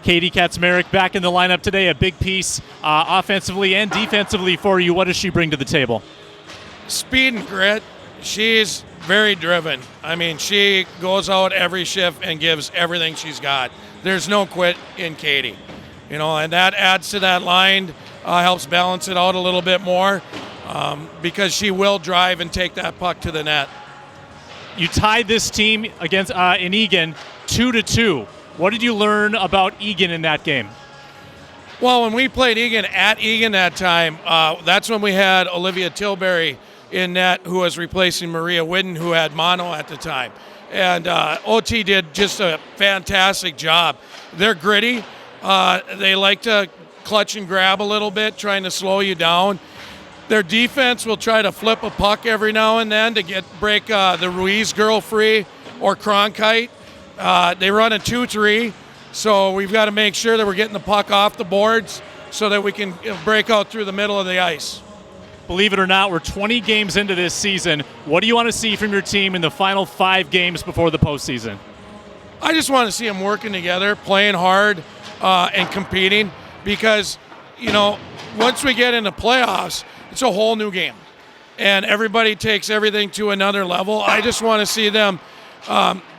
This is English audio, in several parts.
Katie Kaczmarek back in the lineup today, a big piece offensively and defensively for you. What does she bring to the table? Speed and grit. She's very driven. I mean, she goes out every shift and gives everything she's got. There's no quit in Katie. You know, and that adds to that line, helps balance it out a little bit more because she will drive and take that puck to the net. You tied this team against in Egan 2-2. What did you learn about Egan in that game? Well, when we played Egan at Egan that time, that's when we had Olivia Tilbury in net, who was replacing Maria Whidden, who had mono at the time. And OT did just a fantastic job. They're gritty. They like to clutch and grab a little bit, trying to slow you down. Their defense will try to flip a puck every now and then to break the Ruiz girl free or Cronkite. They run a 2-3, so we've got to make sure that we're getting the puck off the boards so that we can break out through the middle of the ice. Believe it or not, we're 20 games into this season. What do you want to see from your team in the final 5 games before the postseason? I just want to see them working together, playing hard, and competing because, you know, once we get into playoffs, it's a whole new game. And everybody takes everything to another level. I just want to see them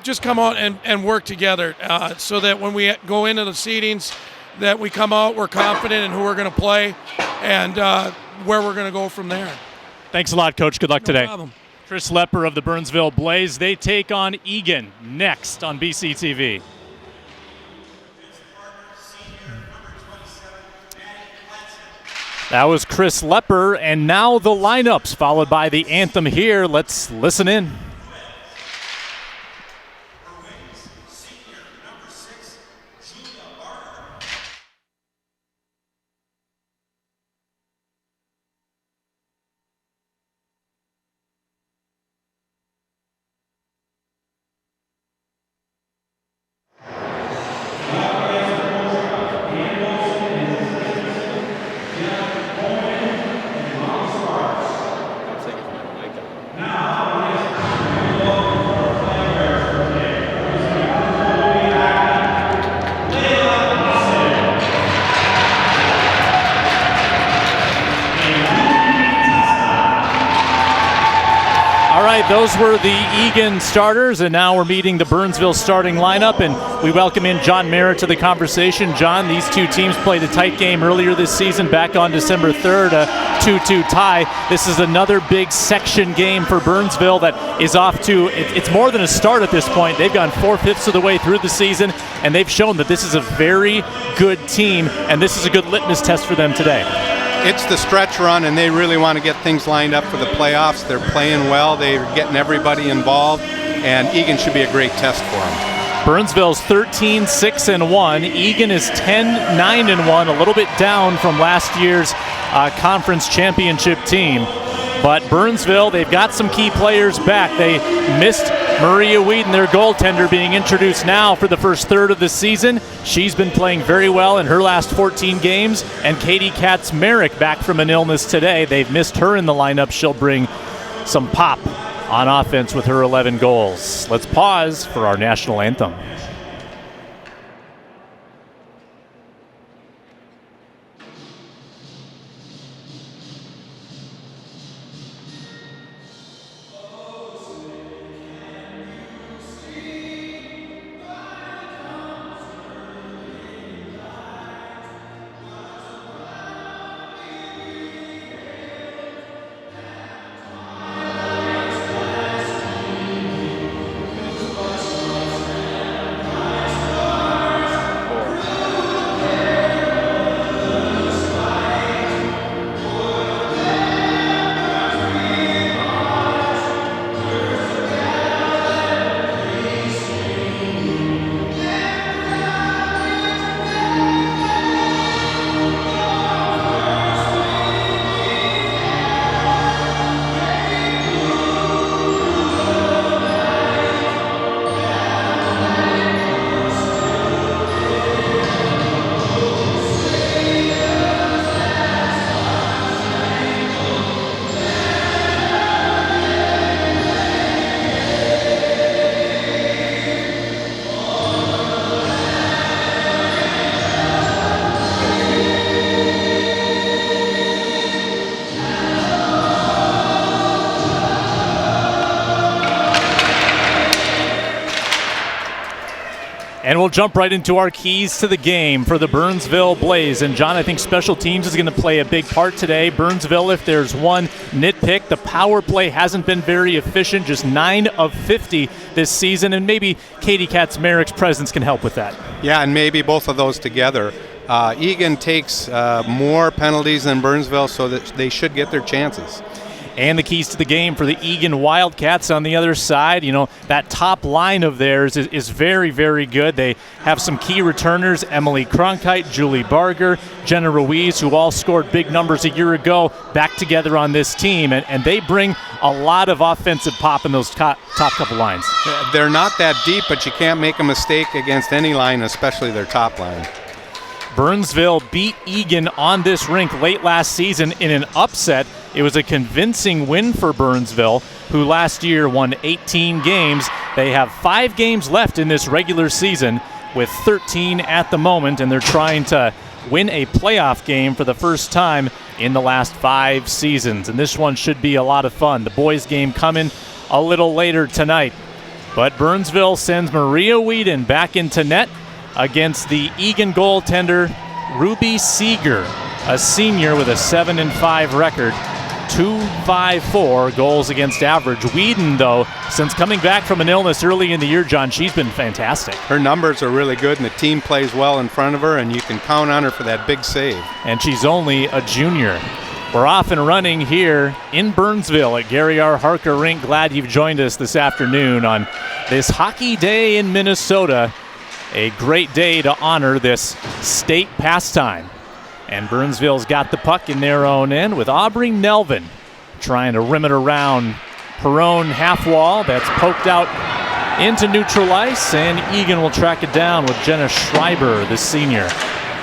just come out and work together so that when we go into the seedings, that we come out, we're confident in who we're going to play and where we're going to go from there. Thanks a lot, Coach. Good luck today. No problem. Chris Lepper of the Burnsville Blaze. They take on Egan next on BCTV. That was Chris Lepper, and now the lineups, followed by the anthem here. Let's listen in. Those were the Egan starters, and now we're meeting the Burnsville starting lineup, and we welcome in John Merritt to the conversation. John, these two teams played a tight game earlier this season, back on December 3rd, a 2-2 tie. This is another big section game for Burnsville that is off to, it's more than a start at this point. They've gone 4/5 of the way through the season, and they've shown that this is a very good team, and this is a good litmus test for them today. It's the stretch run, and they really want to get things lined up for the playoffs. They're playing well. They're getting everybody involved, and Egan should be a great test for them. Burnsville's 13-6-1. Egan is 10-9-1, a little bit down from last year's conference championship team. But Burnsville, they've got some key players back. They missed Maria Whedon, their goaltender, being introduced now for the first third of the season. She's been playing very well in her last 14 games. And Katie Kaczmarek back from an illness today. They've missed her in the lineup. She'll bring some pop on offense with her 11 goals. Let's pause for our national anthem. And we'll jump right into our keys to the game for the Burnsville Blaze. And John, I think special teams is going to play a big part today. Burnsville, if there's one nitpick, the power play hasn't been very efficient, just 9 of 50 this season. And maybe Katie Kaczmarek's presence can help with that. Yeah, and maybe both of those together. Egan takes more penalties than Burnsville, so that they should get their chances. And the keys to the game for the Eagan Wildcats on the other side. You know, that top line of theirs is very, very good. They have some key returners, Emily Cronkite, Julie Barger, Jenna Ruiz, who all scored big numbers a year ago, back together on this team. And they bring a lot of offensive pop in those top couple lines. They're not that deep, but you can't make a mistake against any line, especially their top line. Burnsville beat Egan on this rink late last season in an upset. It was a convincing win for Burnsville, who last year won 18 games. They have 5 games left in this regular season with 13 at the moment, and they're trying to win a playoff game for the first time in the last 5 seasons. And this one should be a lot of fun. The boys' game coming a little later tonight. But Burnsville sends Maria Whedon back into net against the Egan goaltender, Ruby Seager, a senior with a 7-5 record, 2.54 goals against average. Whedon, though, since coming back from an illness early in the year, John, she's been fantastic. Her numbers are really good, and the team plays well in front of her, and you can count on her for that big save. And she's only a junior. We're off and running here in Burnsville at Gary R. Harker Rink. Glad you've joined us this afternoon on this hockey day in Minnesota. A great day to honor this state pastime. And Burnsville's got the puck in their own end with Aubrey Nelvin trying to rim it around her own half wall. That's poked out into neutral ice, and Egan will track it down with Jenna Schreiber, the senior.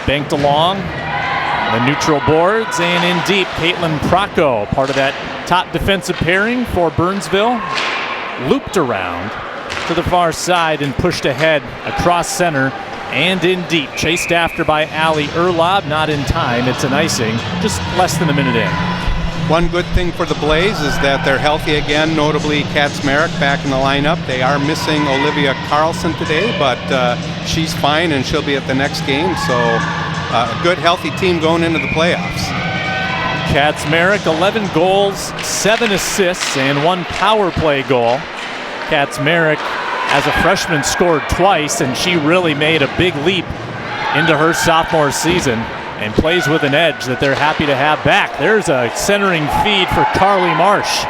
Banked along the neutral boards, and in deep, Caitlin Rocko, part of that top defensive pairing for Burnsville, looped around to the far side and pushed ahead across center and in deep. Chased after by Allie Erlob, not in time. It's an icing, just less than a minute in. One good thing for the Blaze is that they're healthy again, notably Kaczmarek back in the lineup. They are missing Olivia Carlson today, but she's fine and she'll be at the next game. So a good, healthy team going into the playoffs. Kaczmarek, 11 goals, 7 assists, and 1 power play goal. Kaczmarek, as a freshman, scored twice, and she really made a big leap into her sophomore season and plays with an edge that they're happy to have back. There's a centering feed for Carly Marsh,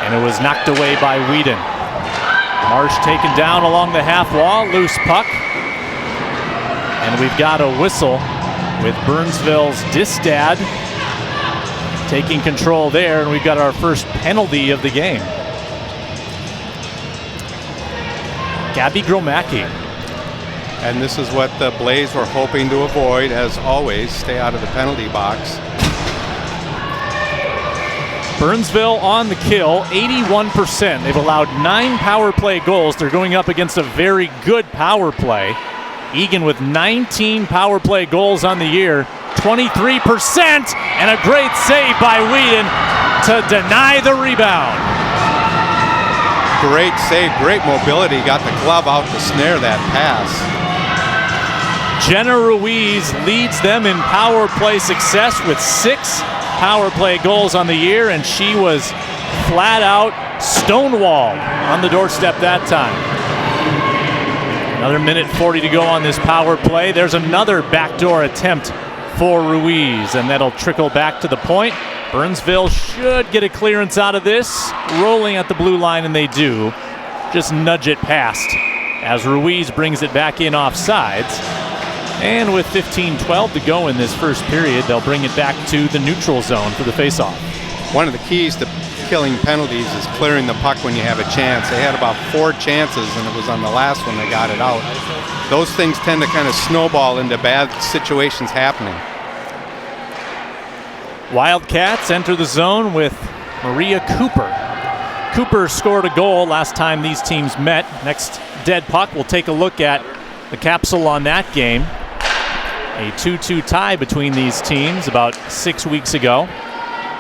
and it was knocked away by Whedon. Marsh taken down along the half wall, loose puck, and we've got a whistle with Burnsville's Distad taking control there, and we've got our first penalty of the game. Gabby Gromacki. And this is what the Blaze were hoping to avoid, as always, stay out of the penalty box. Burnsville on the kill, 81%. They've allowed 9 power play goals. They're going up against a very good power play. Egan with 19 power play goals on the year, 23%, and a great save by Whedon to deny the rebound. Great save, great mobility, got the glove out to snare that pass. Jenna Ruiz leads them in power play success with 6 power play goals on the year, and she was flat out stonewalled on the doorstep that time. Another minute 40 to go on this power play. There's another backdoor attempt for Ruiz, and that'll trickle back to the point. Burnsville should get a clearance out of this, rolling at the blue line, and they do. Just nudge it past as Ruiz brings it back in off sides. And with 15-12 to go in this first period, they'll bring it back to the neutral zone for the faceoff. One of the keys to killing penalties is clearing the puck when you have a chance. They had about 4 chances, and it was on the last one they got it out. Those things tend to kind of snowball into bad situations happening. Wildcats enter the zone with Maria Cooper. Cooper scored a goal last time these teams met. Next dead puck, we'll take a look at the capsule on that game. A 2-2 tie between these teams about 6 weeks ago.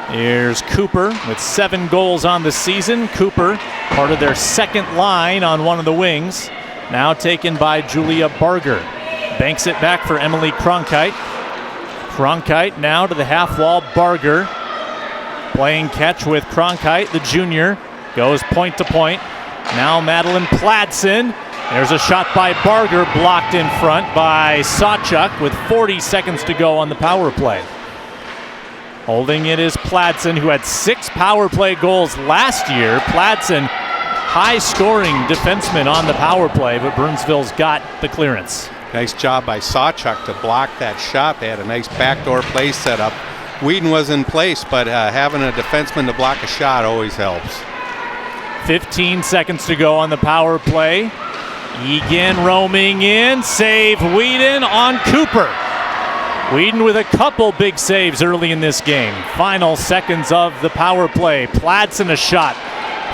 Here's Cooper with 7 goals on the season. Cooper, part of their second line on one of the wings. now taken by Julia Barger. Banks it back for Emily Cronkite. Cronkite now to the half wall. Barger playing catch with Cronkite, the junior. Goes point to point. Now Madeline Pladsen. There's a shot by Barger, blocked in front by Sawchuk with 40 seconds to go on the power play. Holding it is Pladsen, who had 6 power play goals last year. Pladsen, high-scoring defenseman on the power play, but Burnsville's got the clearance. Nice job by Sawchuk to block that shot. They had a nice backdoor play set up. Whedon was in place, but having a defenseman to block a shot always helps. 15 seconds to go on the power play. Egan roaming in. Save Whedon on Cooper. Whedon with a couple big saves early in this game. Final seconds of the power play. Pladsen a shot.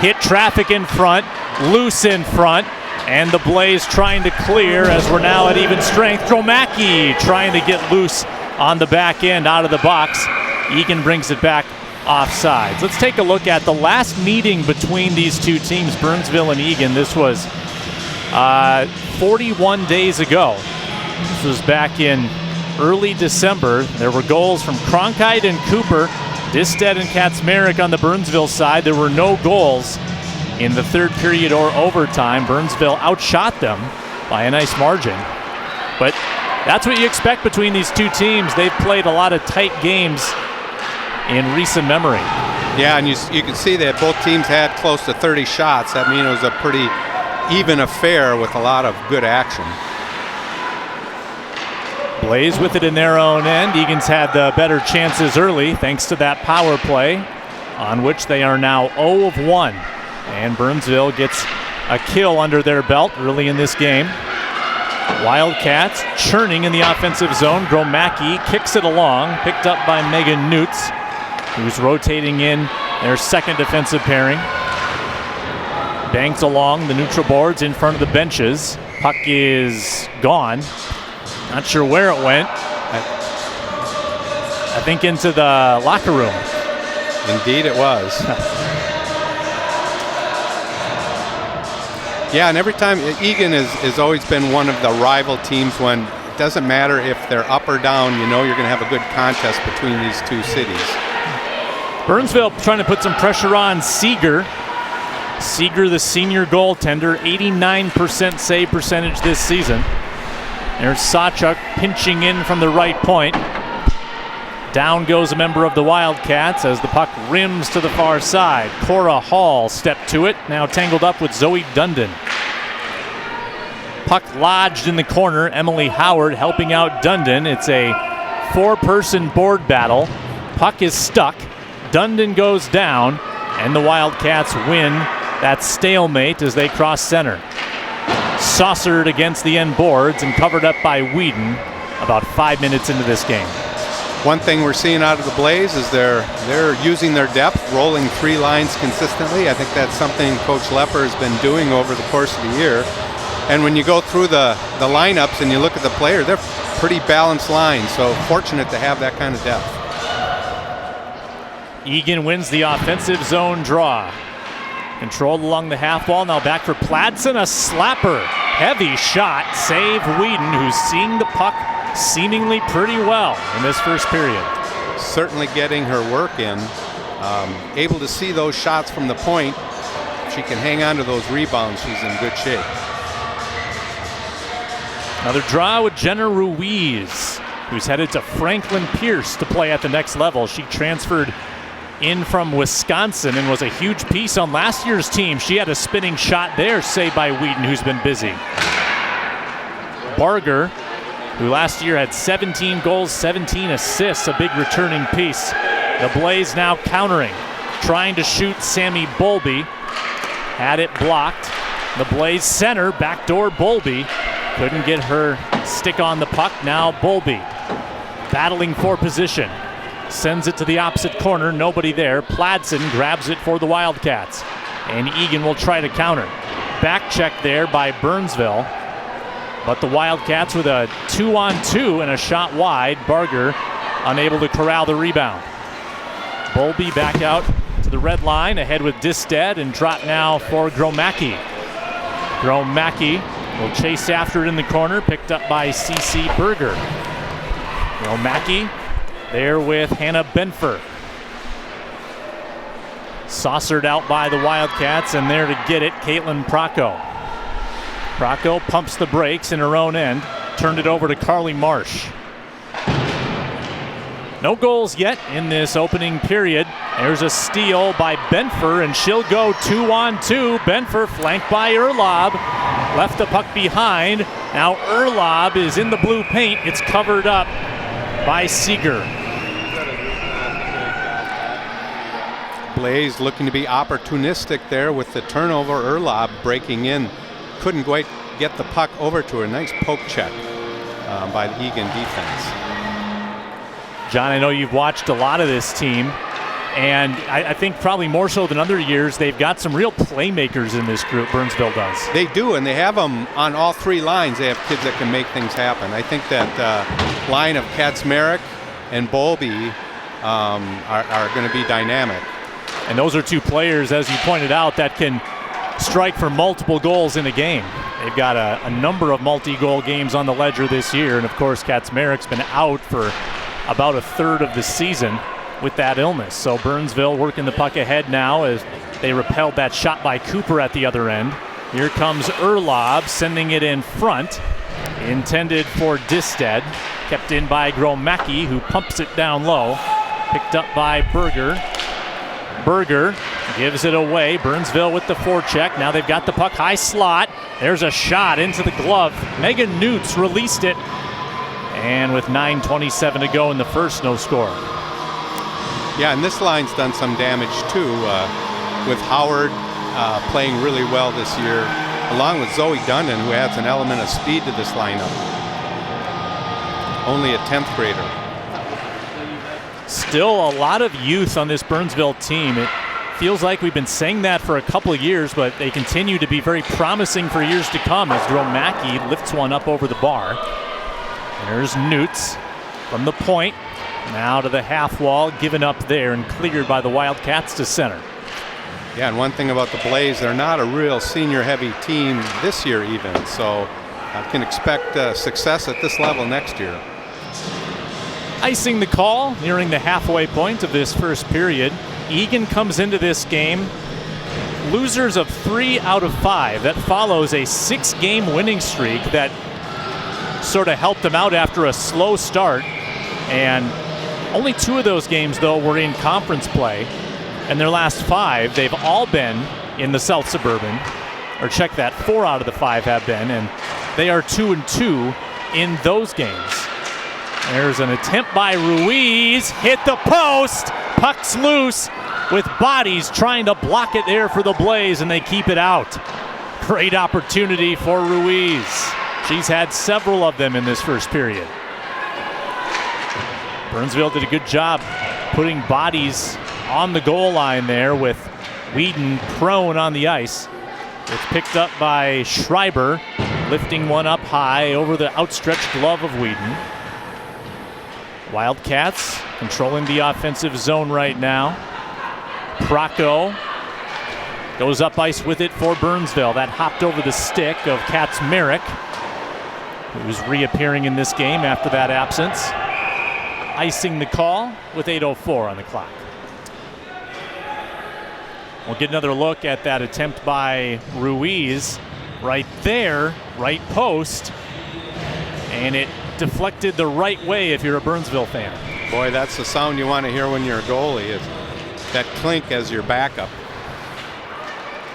Hit traffic in front. Loose in front. And the Blaze trying to clear as we're now at even strength. Macke trying to get loose on the back end out of the box. Egan brings it back offsides. Let's take a look at the last meeting between these two teams, Burnsville and Egan. This was 41 days ago. This was back in early December. There were goals from Cronkite and Cooper, Disted and Kaczmarek on the Burnsville side. There were no goals in the third period or overtime. Burnsville outshot them by a nice margin. But that's what you expect between these two teams. They've played a lot of tight games in recent memory. Yeah, and you can see that both teams had close to 30 shots. That means it was a pretty even affair with a lot of good action. Blaze with it in their own end. Egan's had the better chances early thanks to that power play, on which they are now 0 of 1. And Burnsville gets a kill under their belt early in this game. Wildcats churning in the offensive zone. Macke kicks it along, picked up by Megan Newts, who's rotating in their second defensive pairing. Banks along the neutral boards in front of the benches. Puck is gone. Not sure where it went. I think into the locker room. Indeed it was. Yeah, and every time, Egan has always been one of the rival teams when it doesn't matter if they're up or down, you know you're going to have a good contest between these two cities. Burnsville trying to put some pressure on Seager. Seager, the senior goaltender, 89% save percentage this season. There's Sawchuk pinching in from the right point. Down goes a member of the Wildcats as the puck rims to the far side. Cora Hall stepped to it, now tangled up with Zoe Dunn'don. Puck lodged in the corner. Emily Howard helping out Dunn'don. It's a 4-person board battle. Puck is stuck. Dunn'don goes down, and the Wildcats win that stalemate as they cross center. Saucered against the end boards and covered up by Whedon about 5 minutes into this game. One thing we're seeing out of the Blaze is they're using their depth, rolling 3 lines consistently. I think that's something Coach Lepper has been doing over the course of the year. And when you go through the lineups and you look at the players, they're pretty balanced lines, so fortunate to have that kind of depth. Egan wins the offensive zone draw. Controlled along the half wall, now back for Pladsen, a slapper. Heavy shot, save Whedon, who's seeing the puck seemingly pretty well in this first period. Certainly getting her work in. Able to see those shots from the point. If she can hang on to those rebounds, she's in good shape. Another draw with Jenna Ruiz, who's headed to Franklin Pierce to play at the next level. She transferred in from Wisconsin and was a huge piece on last year's team. She had a spinning shot there, saved by Whedon, who's been busy. Barger, who last year had 17 goals, 17 assists, a big returning piece. The Blaze now countering, trying to shoot Sammy Bolby. Had it blocked. The Blaze center, backdoor Bolby. Couldn't get her stick on the puck. Now Bolby battling for position. Sends it to the opposite corner, nobody there. Pladsen grabs it for the Wildcats. And Egan will try to counter. Back check there by Burnsville. But the Wildcats with a 2-on-2 and a shot wide. Barger unable to corral the rebound. Bolby back out to the red line, ahead with Disted, and drop now for Macke. Macke will chase after it in the corner, picked up by C.C. Berger. Macke there with Hannah Benfer. Saucered out by the Wildcats, and there to get it, Caitlin Procco. Procco pumps the brakes in her own end, turned it over to Carly Marsh. No goals yet in this opening period. There's a steal by Benfer, and she'll go 2-on-2. Benfer flanked by Erlob. Left the puck behind. Now Erlob is in the blue paint. It's covered up by Seager. Blaze looking to be opportunistic there with the turnover. Erlob breaking in. Couldn't quite get the puck over to her. Nice poke check by the Egan defense. John, I know you've watched a lot of this team, and I think probably more so than other years, they've got some real playmakers in this group, Burnsville does. They do, and they have them on all three lines. They have kids that can make things happen. I think that line of Kaczmarek and Bowlby are going to be dynamic. And those are two players, as you pointed out, that can strike for multiple goals in a game. They've got a number of multi-goal games on the ledger this year, and of course Kaczmarek's been out for about a third of the season with that illness. So Burnsville working the puck ahead now as they repelled that shot by Cooper at the other end. Here comes Erlob sending it in front. Intended for Disted. Kept in by Macke, who pumps it down low. Picked up by Berger. Berger gives it away. Burnsville with the forecheck. Now they've got the puck high slot. There's a shot into the glove. Megan Newts released it. And with 9:27 to go in the first, no score. Yeah, and this line's done some damage too, with Howard playing really well this year, along with Zoe Dunn'don, who adds an element of speed to this lineup. Only a 10th grader. Still a lot of youth on this Burnsville team. It feels like we've been saying that for a couple of years, but they continue to be very promising for years to come as Macke lifts one up over the bar. There's Newts from the point. Now to the half wall, given up there and cleared by the Wildcats to center. Yeah, and one thing about the Blaze, they're not a real senior-heavy team this year even, so I can expect success at this level next year. Icing the call, nearing the halfway point of this first period. Egan comes into this game losers of 3 out of 5. That follows a 6-game winning streak that sort of helped them out after a slow start. And only 2 of those games, though, were in conference play. And their last 5, they've all been in the South Suburban. Or check that, 4 out of the 5 have been. And they are 2-2 in those games. There's an attempt by Ruiz. Hit the post. Puck's loose with bodies trying to block it there for the Blaze, and they keep it out. Great opportunity for Ruiz. She's had several of them in this first period. Burnsville did a good job putting bodies on the goal line there with Whedon prone on the ice. It's picked up by Schreiber, lifting one up high over the outstretched glove of Whedon. Wildcats controlling the offensive zone right now. Rocko goes up ice with it for Burnsville. That hopped over the stick of Kaczmarek, who's reappearing in this game after that absence. Icing the call with 8:04 on the clock. We'll get another look at that attempt by Ruiz. Right there, right post. And it deflected the right way if you're a Burnsville fan. Boy, that's the sound you want to hear when you're a goalie, is that clink as your backup.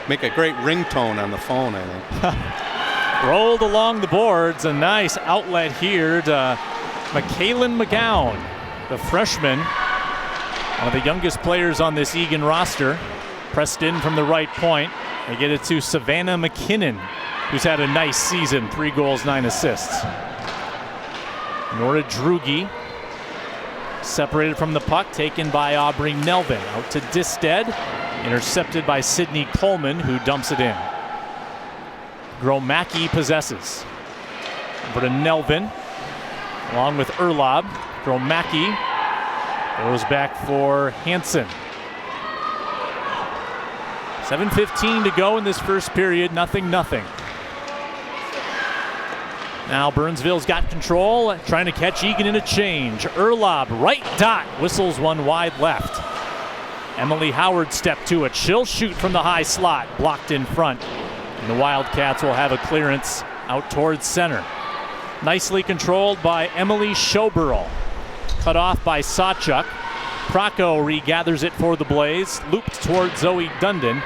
Make a great ringtone on the phone, I think. Rolled along the boards, a nice outlet here to Mcgowan, the freshman, one of the youngest players on this Egan roster. Pressed in from the right point. They get it to Savannah Mackinnon, who's had a nice season, 3 goals, 9 assists. Nora Drugi separated from the puck, taken by Aubrey Nelvin. Out to Disted, intercepted by Sydney Coleman, who dumps it in. Macke possesses. Over to Nelvin, along with Erlob. Macke goes back for Hansen. 7:15 to go in this first period, 0-0. Now Burnsville's got control, trying to catch Egan in a change. Erlob, right dot, whistles one wide left. Emily Howard stepped to it. She'll shoot from the high slot, blocked in front. And the Wildcats will have a clearance out towards center. Nicely controlled by Emily Schoberl. Cut off by Sawchuk. Rocko regathers it for the Blaze, looped towards Zoe Dunn'don,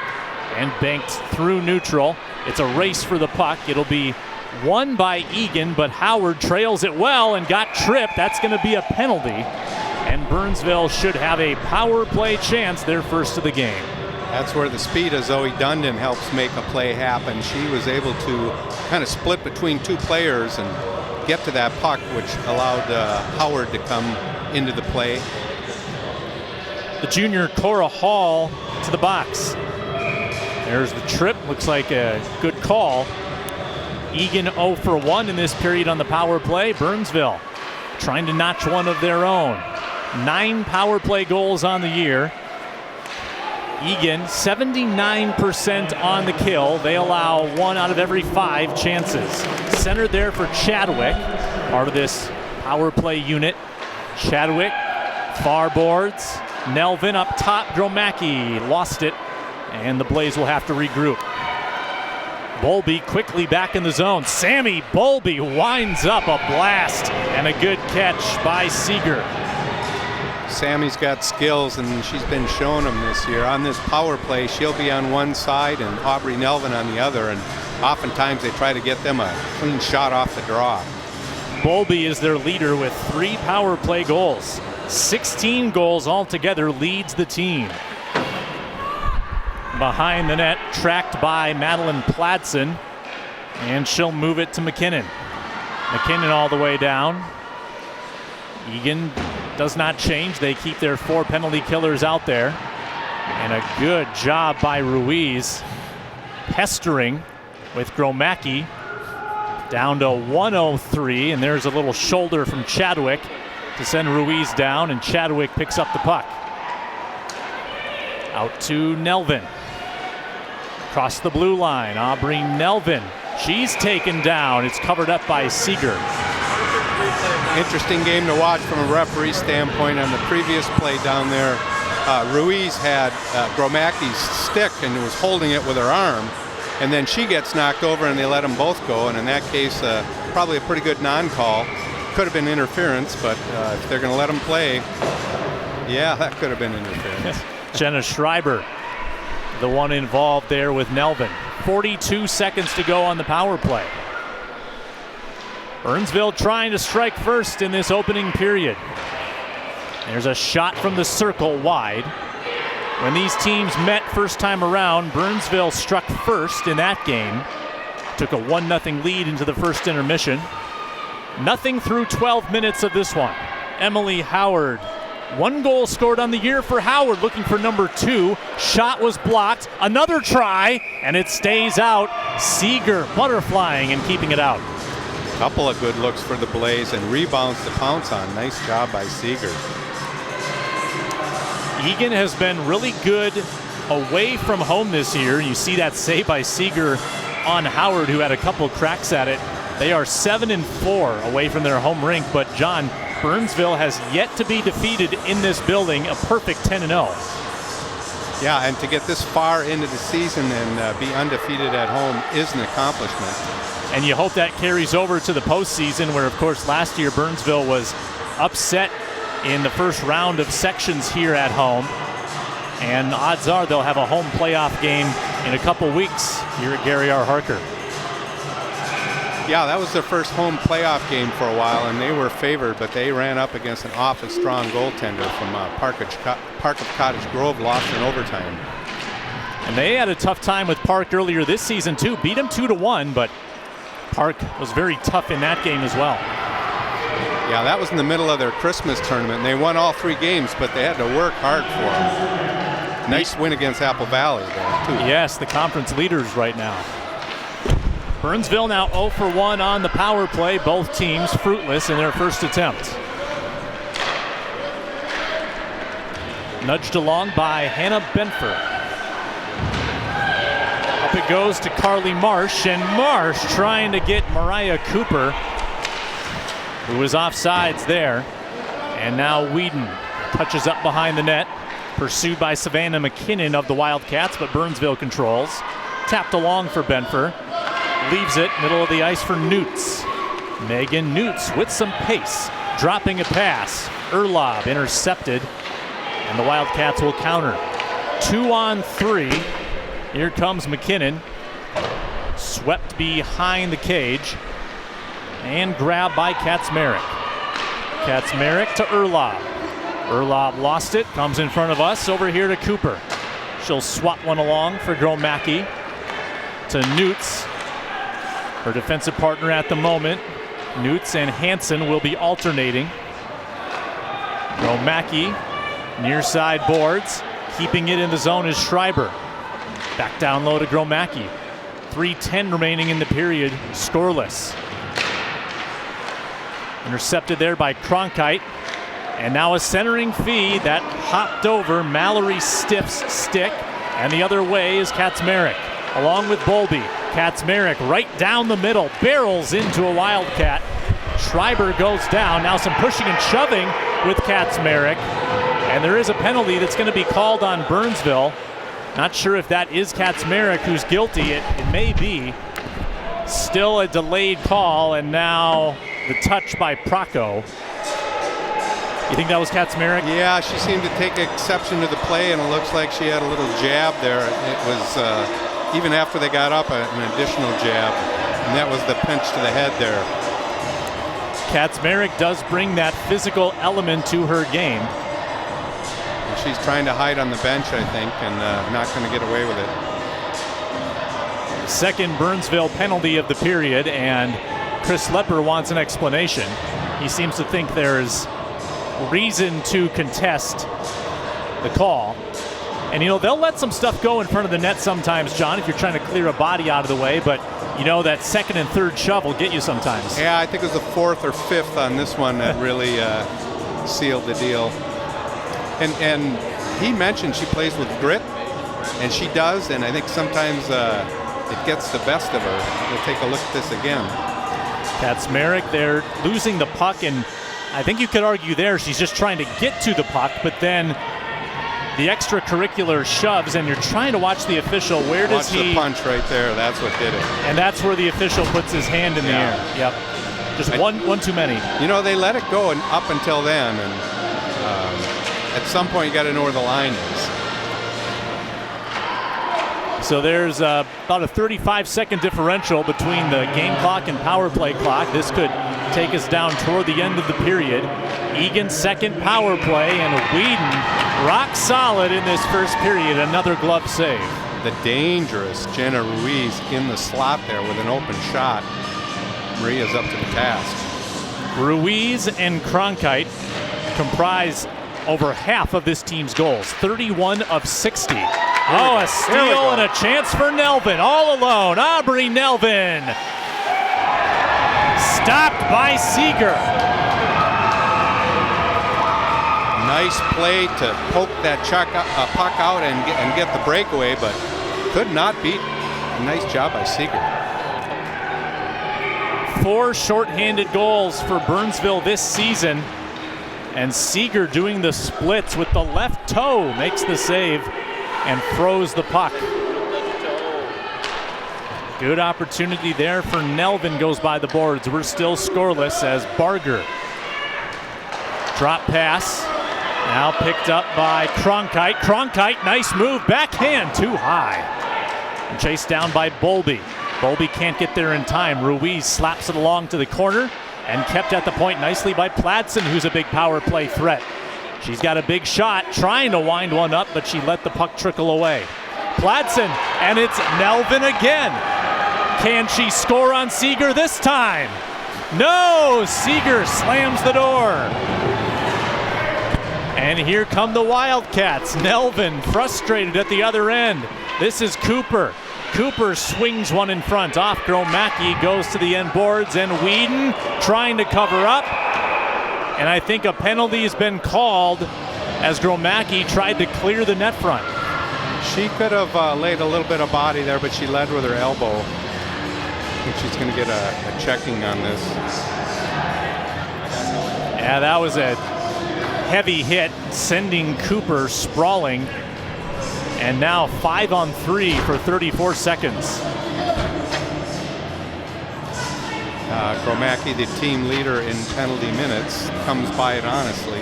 and banked through neutral. It's a race for the puck. It'll be won by Egan, but Howard trails it well and got tripped. That's going to be a penalty. And Burnsville should have a power play chance, their first of the game. That's where the speed of Zoe Dunn'don helps make a play happen. She was able to kind of split between two players and get to that puck, which allowed Howard to come into the play. The junior Cora Hall to the box. There's the trip. Looks like a good call. Egan 0 for 1 in this period on the power play. Burnsville trying to notch one of their own. 9 power play goals on the year. Egan 79% on the kill. They allow 1 out of every 5 chances. Centered there for Chadwick, part of this power play unit. Chadwick, far boards. Nelvin up top. Macke lost it, and the Blaze will have to regroup. Bowlby quickly back in the zone. Sammy Bowlby winds up a blast, and a good catch by Seager. Sammy's got skills, and she's been showing them this year. On this power play, she'll be on one side and Aubrey Nelvin on the other, and oftentimes they try to get them a clean shot off the draw. Bowlby is their leader with 3 power play goals. 16 goals altogether, leads the team. Behind the net, tracked by Madeline Pladsen, and she'll move it to Mackinnon. Mackinnon all the way down. Egan does not change. They keep their 4 penalty killers out there. And a good job by Ruiz, pestering with Macke. Down to 103, and there's a little shoulder from Chadwick to send Ruiz down, and Chadwick picks up the puck. Out to Nelvin. Across the blue line, Aubrey Nelvin. She's taken down. It's covered up by Seager. Interesting game to watch from a referee standpoint. On the previous play down there, Ruiz had Macke's stick and was holding it with her arm, and then she gets knocked over and they let them both go, and in that case probably a pretty good non-call. Could have been interference, but if they're going to let them play, yeah, that could have been interference. Jenna Schreiber, the one involved there with Nelvin. 42 seconds to go on the power play. Burnsville trying to strike first in this opening period. There's a shot from the circle wide. When these teams met first time around, Burnsville struck first in that game. Took a 1-0 lead into the first intermission. Nothing through 12 minutes of this one. Emily Howard. 1 goal scored on the year for Howard, looking for number 2. Shot was blocked. Another try, and it stays out. Seager butterflying and keeping it out. Couple of good looks for the Blaze and rebounds to pounce on. Nice job by Seager. Egan has been really good away from home this year. You see that save by Seager on Howard, who had a couple cracks at it. They are 7-4 away from their home rink, but John, Burnsville has yet to be defeated in this building, a perfect 10-0. Yeah, and to get this far into the season and be undefeated at home is an accomplishment. And you hope that carries over to the postseason, where, of course, last year Burnsville was upset in the first round of sections here at home. And odds are they'll have a home playoff game in a couple weeks here at Gary R. Harker. Yeah, that was their first home playoff game for a while, and they were favored, but they ran up against an awfully strong goaltender from Park of Cottage Grove, lost in overtime. And they had a tough time with Park earlier this season, too. Beat them 2-1, but Park was very tough in that game as well. Yeah, that was in the middle of their Christmas tournament, and they won all 3 games, but they had to work hard for them. Nice win against Apple Valley there, too. Yes, the conference leaders right now. Burnsville now 0 for 1 on the power play. Both teams fruitless in their first attempt. Nudged along by Hannah Benford. Up it goes to Carly Marsh, and Marsh trying to get Mariah Cooper who was offsides there. And now Whedon touches up behind the net, pursued by Savannah Mackinnon of the Wildcats, but Burnsville controls. Tapped along for Benfer. Leaves it, middle of the ice for Newts. Megan Newts with some pace, dropping a pass. Urlaub intercepted, and the Wildcats will counter. 2-on-3. Here comes Mackinnon. Swept behind the cage, and grabbed by Kaczmarek. Kaczmarek to Urlaub. Urlaub lost it, comes in front of us, over here to Cooper. She'll swat one along for Macke. To Newts, her defensive partner at the moment. Newts and Hansen will be alternating. Macke, near side boards. Keeping it in the zone is Schreiber. Back down low to Macke. 3:10 remaining in the period, scoreless. Intercepted there by Cronkite. And now a centering feed that hopped over Mallory Stiff's stick. And the other way is Kaczmarek, along with Bolby. Kaczmarek right down the middle, barrels into a Wildcat. Schreiber goes down. Now some pushing and shoving with Kaczmarek. And there is a penalty that's going to be called on Burnsville. Not sure if that is Kaczmarek who's guilty. It may be. Still a delayed call, and now the touch by Rocko. You think that was Kaczmarek? Yeah, she seemed to take exception to the play, and it looks like she had a little jab there. It was, even after they got up, an additional jab, and that was the pinch to the head there. Kaczmarek does bring that physical element to her game. She's trying to hide on the bench, I think, and not going to get away with it. Second Burnsville penalty of the period, and Chris Lepper wants an explanation. He seems to think there's reason to contest the call. And, they'll let some stuff go in front of the net sometimes, John, if you're trying to clear a body out of the way, but, that second and third shove will get you sometimes. Yeah, I think it was the fourth or fifth on this one that really sealed the deal. And he mentioned she plays with grit, and she does, and I think sometimes it gets the best of her. We'll take a look at this again. Kaczmarek, they're losing the puck, and I think you could argue there she's just trying to get to the puck, but then the extracurricular shoves, and you're trying to watch the official. Where does he... Watch the punch right there. That's what did it. And that's where the official puts his hand in the air. Yep. Just one too many. They let it go up until then, and at some point you got to know where the line is. So there's about a 35-second differential between the game clock and power play clock. This could take us down toward the end of the period. Egan's second power play, and Whedon rock solid in this first period. Another glove save. The dangerous Jenna Ruiz in the slot there with an open shot. Maria's up to the task. Ruiz and Cronkite comprise over half of this team's goals, 31 of 60. A steal and a chance for Nelvin, all alone. Aubrey Nelvin. Stopped by Seager. Nice play to poke that puck out and get the breakaway, but could not beat. A nice job by Seager. 4 shorthanded goals for Burnsville this season. And Seager doing the splits with the left toe, makes the save and throws the puck. Good opportunity there for Nelvin, goes by the boards. We're still scoreless as Barger. Drop pass, now picked up by Cronkite. Cronkite, nice move, backhand, too high. And chased down by Bolby. Bolby can't get there in time. Ruiz slaps it along to the corner and kept at the point nicely by Platson, who's a big power play threat. She's got a big shot, trying to wind one up, but she let the puck trickle away. Platson, and it's Nelvin again. Can she score on Seager this time? No, Seager slams the door. And here come the Wildcats. Nelvin frustrated at the other end. This is Cooper. Cooper swings one in front. Off Macke, goes to the end boards, and Whedon trying to cover up. And I think a penalty has been called as Macke tried to clear the net front. She could have laid a little bit of body there, but she led with her elbow. I think she's going to get a checking on this. Yeah, that was a heavy hit, sending Cooper sprawling. And now 5-on-3 for 34 seconds. Macke, the team leader in penalty minutes, comes by it honestly.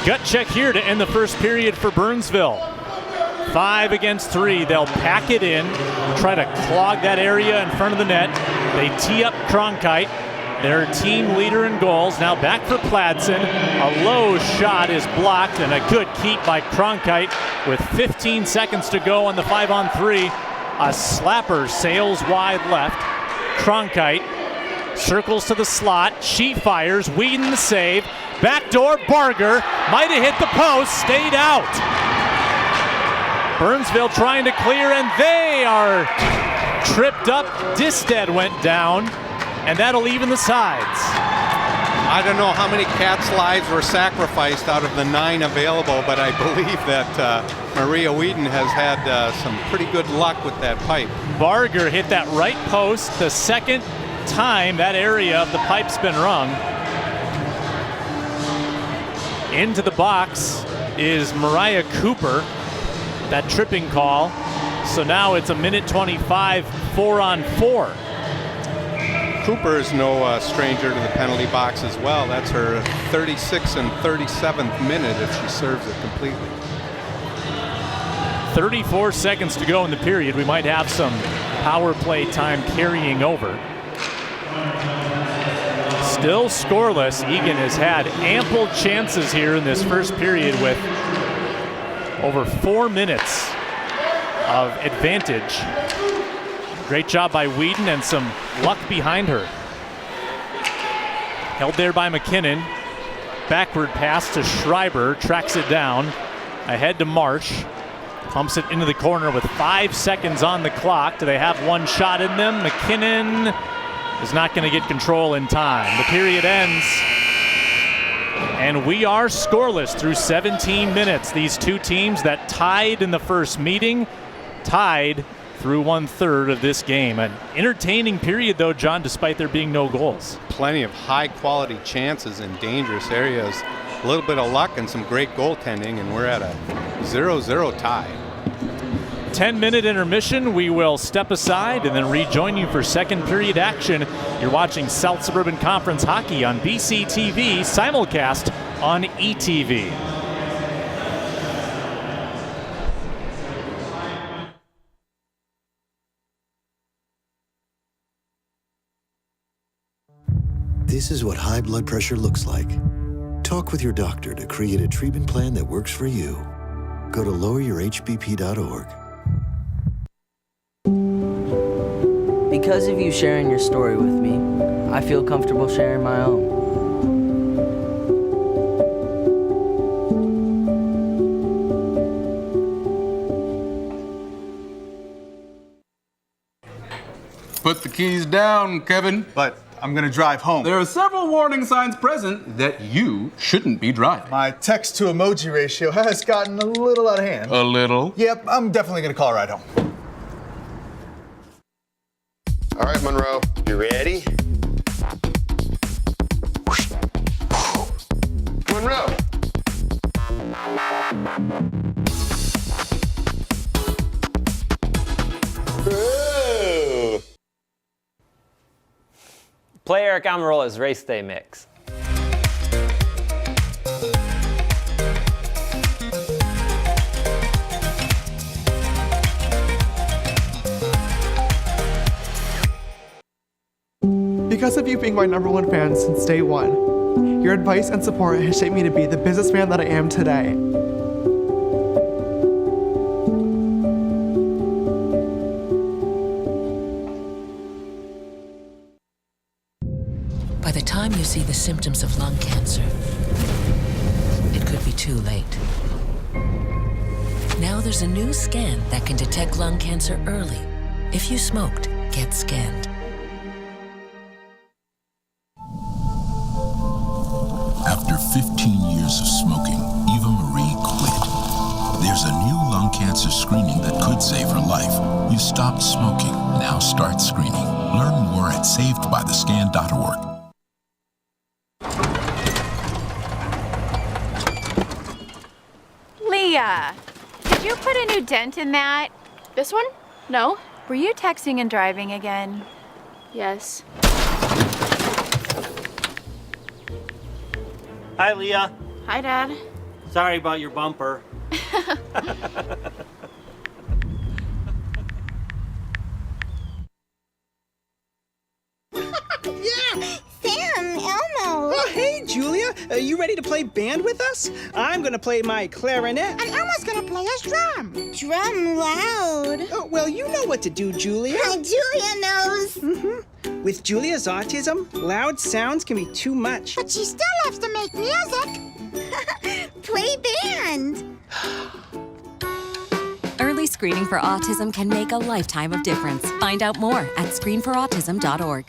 Gut check here to end the first period for Burnsville. 5 against 3. They'll pack it in, try to clog that area in front of the net. They tee up Cronkite, their team leader in goals. Now back for Pladsen. A low shot is blocked, and a good keep by Cronkite with 15 seconds to go on the 5-on-3. A slapper sails wide left. Cronkite circles to the slot. She fires. Whedon the save. Backdoor Barger. Might have hit the post. Stayed out. Burnsville trying to clear, and they are tripped up. Disted went down, and that'll even the sides. I don't know how many Cats' lives were sacrificed out of the 9 available, but I believe that Maria Whedon has had some pretty good luck with that pipe. Barger hit that right post the second time that area of the pipe's been rung. Into the box is Mariah Cooper, that tripping call. So now it's a minute 25, 4-on-4. Cooper is no stranger to the penalty box as well. That's her 36th and 37th minute if she serves it completely. 34 seconds to go in the period. We might have some power play time carrying over. Still scoreless. Egan has had ample chances here in this first period with over 4 minutes of advantage. Great job by Whedon and some luck behind her. Held there by Mackinnon. Backward pass to Schreiber, tracks it down. Ahead to Marsh. Pumps it into the corner with 5 seconds on the clock. Do they have one shot in them? Mackinnon is not going to get control in time. The period ends, and we are scoreless through 17 minutes. These two teams that tied in the first meeting, tied through 1/3 of this game. An entertaining period, though, John, despite there being no goals. Plenty of high-quality chances in dangerous areas. A little bit of luck and some great goaltending, and we're at a 0-0 tie. 10-minute intermission. We will step aside and then rejoin you for second period action. You're watching South Suburban Conference Hockey on BCTV, simulcast on ETV. This is what high blood pressure looks like. Talk with your doctor to create a treatment plan that works for you. Go to loweryourhbp.org. Because of you sharing your story with me, I feel comfortable sharing my own. Put the keys down, Kevin. But I'm gonna drive home. There are several warning signs present that you shouldn't be driving. My text to emoji ratio has gotten a little out of hand. A little? Yep, I'm definitely gonna call a ride home. All right, Monroe, you ready? Monroe! Ooh. Play Eric Amarolla's Race Day Mix. Because of you being my #1 fan since day one, your advice and support has shaped me to be the businessman that I am today. By the time you see the symptoms of lung cancer, it could be too late. Now there's a new scan that can detect lung cancer early. If you smoked, get scanned. After 15 years of smoking, Eva Marie quit. There's a new lung cancer screening that could save her life. You stopped smoking. Now start screening. Learn more at at savedbythescan.org. Leah, did you put a new dent in that? This one? No. Were you texting and driving again? Yes. Hi, Leah. Hi, Dad. Sorry about your bumper. Yeah, Sam, Elmo. Oh, hey, Julia. Are you ready to play band with us? I'm going to play my clarinet. And Elmo's going to play his drum. Drum loud. Oh, well, you know what to do, Julia. Julia knows. Mm-hmm. With Julia's autism, loud sounds can be too much. But she still loves to make music. Play band. Early screening for autism can make a lifetime of difference. Find out more at screenforautism.org.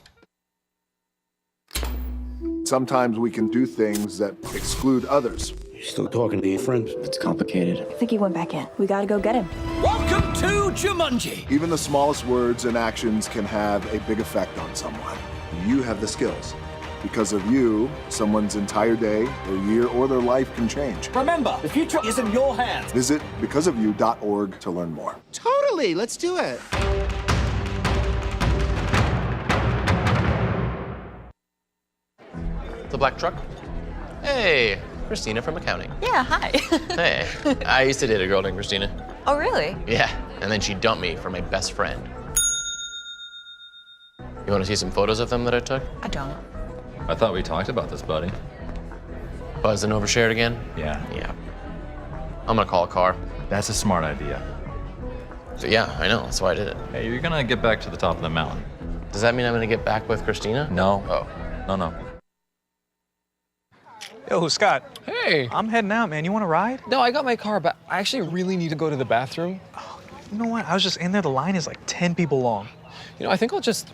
Sometimes we can do things that exclude others. You're still talking to your friends? It's complicated. I think he went back in. We gotta go get him. Welcome to Jumanji! Even the smallest words and actions can have a big effect on someone. You have the skills. Because of you, someone's entire day, their year, or their life can change. Remember, the future is in your hands. Visit becauseofyou.org to learn more. Totally, let's do it. The black truck? Hey, Christina from accounting. Yeah, hi. Hey, I used to date a girl named Christina. Oh, really? Yeah, and then she dumped me for my best friend. You want to see some photos of them that I took? I don't. I thought we talked about this, buddy. Buzzed and overshared again? Yeah. Yeah. I'm gonna call a car. That's a smart idea. So yeah, I know, that's why I did it. Hey, you're gonna get back to the top of the mountain. Does that mean I'm gonna get back with Christina? No. Oh. No. Yo, Scott. Hey. I'm heading out, man. You want to ride? No, I got my car, but I actually really need to go to the bathroom. Oh, you know what? I was just in there. The line is like 10 people long. You know, I think I'll just...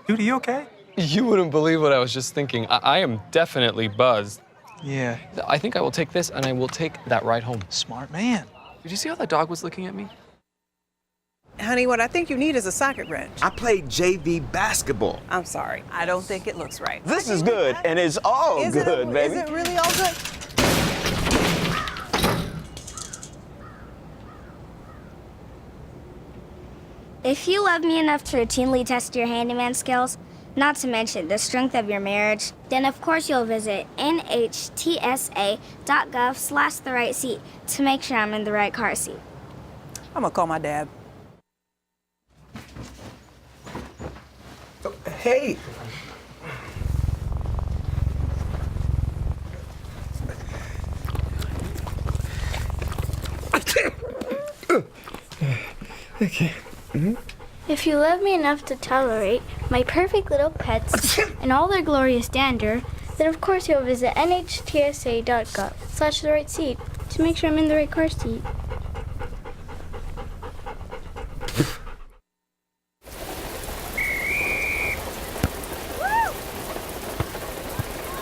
Dude, are you okay? You wouldn't believe what I was just thinking. I am definitely buzzed. Yeah. I think I will take this, and I will take that ride home. Smart man. Did you see how the dog was looking at me? Honey, what I think you need is a socket wrench. I played JV basketball. I'm sorry. I don't think it looks right. This is good, and it's all good, baby. Is it really all good? If you love me enough to routinely test your handyman skills, not to mention the strength of your marriage, then of course you'll visit nhtsa.gov/the-right-seat to make sure I'm in the right car seat. I'm gonna call my dad. Oh, hey. Okay. If you love me enough to tolerate my perfect little pets and all their glorious dander, then of course you'll visit nhtsa.gov/the-right-seat to make sure I'm in the right car seat.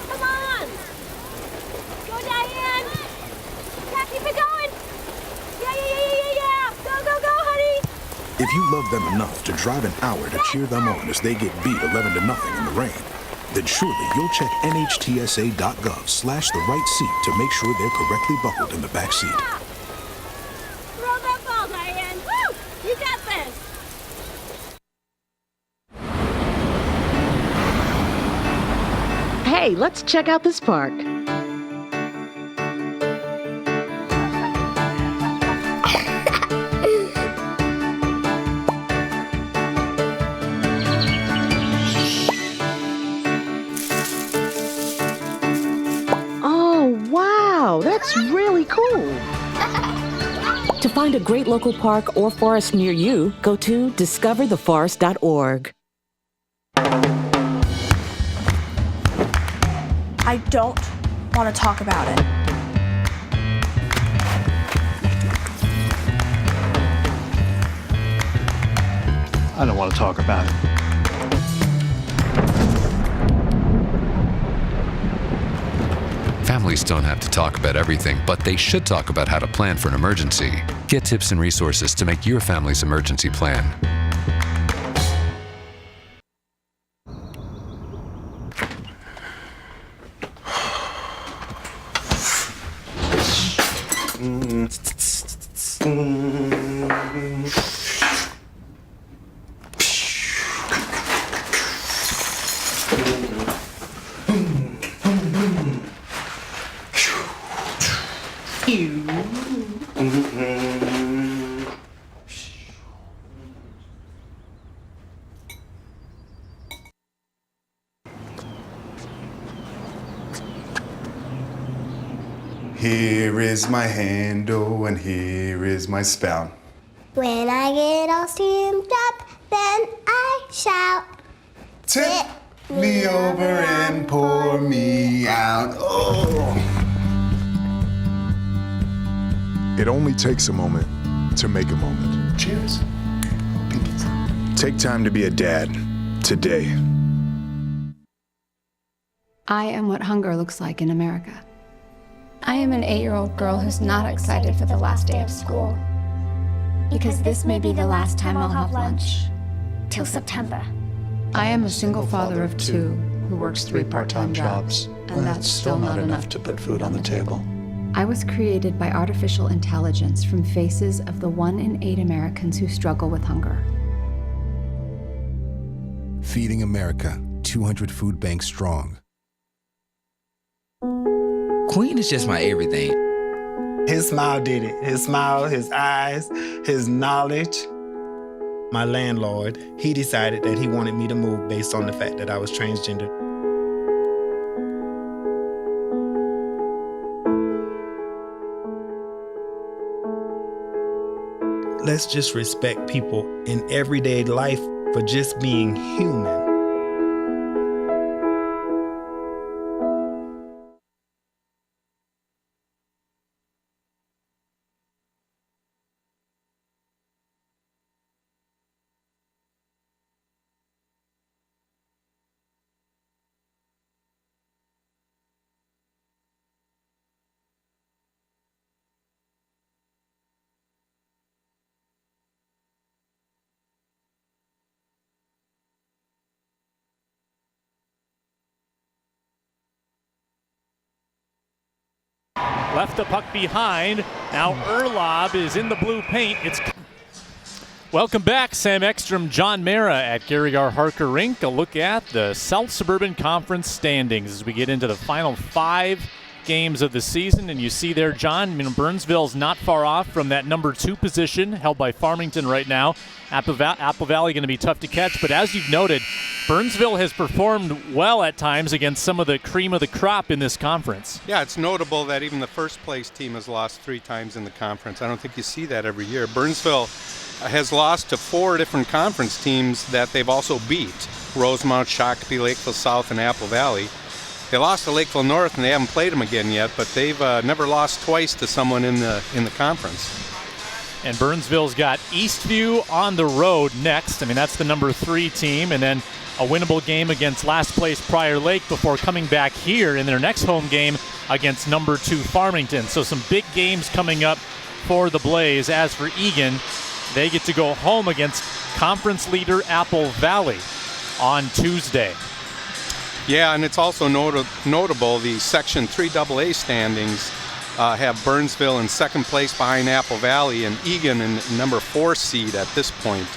Come on! Go, Diane! Yeah, keep it going! Yeah! Go, honey! If you love them enough to drive an hour to cheer them on as they get beat 11-0 in the rain, then surely you'll check nhtsa.gov/the-right-seat to make sure they're correctly buckled in the back seat. Throw that ball, Diane! Woo! You got this! Hey, let's check out this park. Wow, that's really cool. To find a great local park or forest near you, go to discovertheforest.org. I don't want to talk about it. I don't want to talk about it. Family Families don't have to talk about everything, but they should talk about how to plan for an emergency. Get tips and resources to make your family's emergency plan. Here is my handle and here is my spout. When I get all steamed up, then I shout. Tip me over and pour me out. Oh. It only takes a moment to make a moment. Cheers. Take time to be a dad today. I am what hunger looks like in America. I am an 8-year-old girl who's not excited for the last day of school. Because this may be the last time I'll have lunch. Till September. I am a single father of 2 who works 3 part-time jobs. And that's still not enough to put food on the table. I was created by artificial intelligence from faces of the 1 in 8 Americans who struggle with hunger. Feeding America, 200 food banks strong. Queen is just my everything. His smile did it. His smile, his eyes, his knowledge. My landlord, he decided that he wanted me to move based on the fact that I was transgender. Let's just respect people in everyday life for just being human. Left the puck behind. Now Erlob is in the blue paint. Welcome back, Sam Eckstrom, John Mara at Gary R. Harker Rink. A look at the South Suburban Conference standings as we get into the final 5 games of the season. And you see there, John, Burnsville's not far off from that number 2 position held by Farmington right now. Apple Valley going to be tough to catch, but as you've noted, Burnsville has performed well at times against some of the cream of the crop in this conference. Yeah, it's notable that even the first place team has lost 3 times in the conference. I don't think you see that every year. Burnsville has lost to 4 different conference teams that they've also beat: Rosemount, Shakopee, Lakeville South, and Apple Valley. They lost to Lakeville North, and they haven't played them again yet, but they've never lost twice to someone in the conference. And Burnsville's got Eastview on the road next. I mean, that's the number 3 team, and then a winnable game against last place Prior Lake before coming back here in their next home game against number 2 Farmington. So some big games coming up for the Blaze. As for Egan, they get to go home against conference leader Apple Valley on Tuesday. Yeah, and it's also notable the Section 3AA standings have Burnsville in second place behind Apple Valley and Egan in number 4 seed at this point.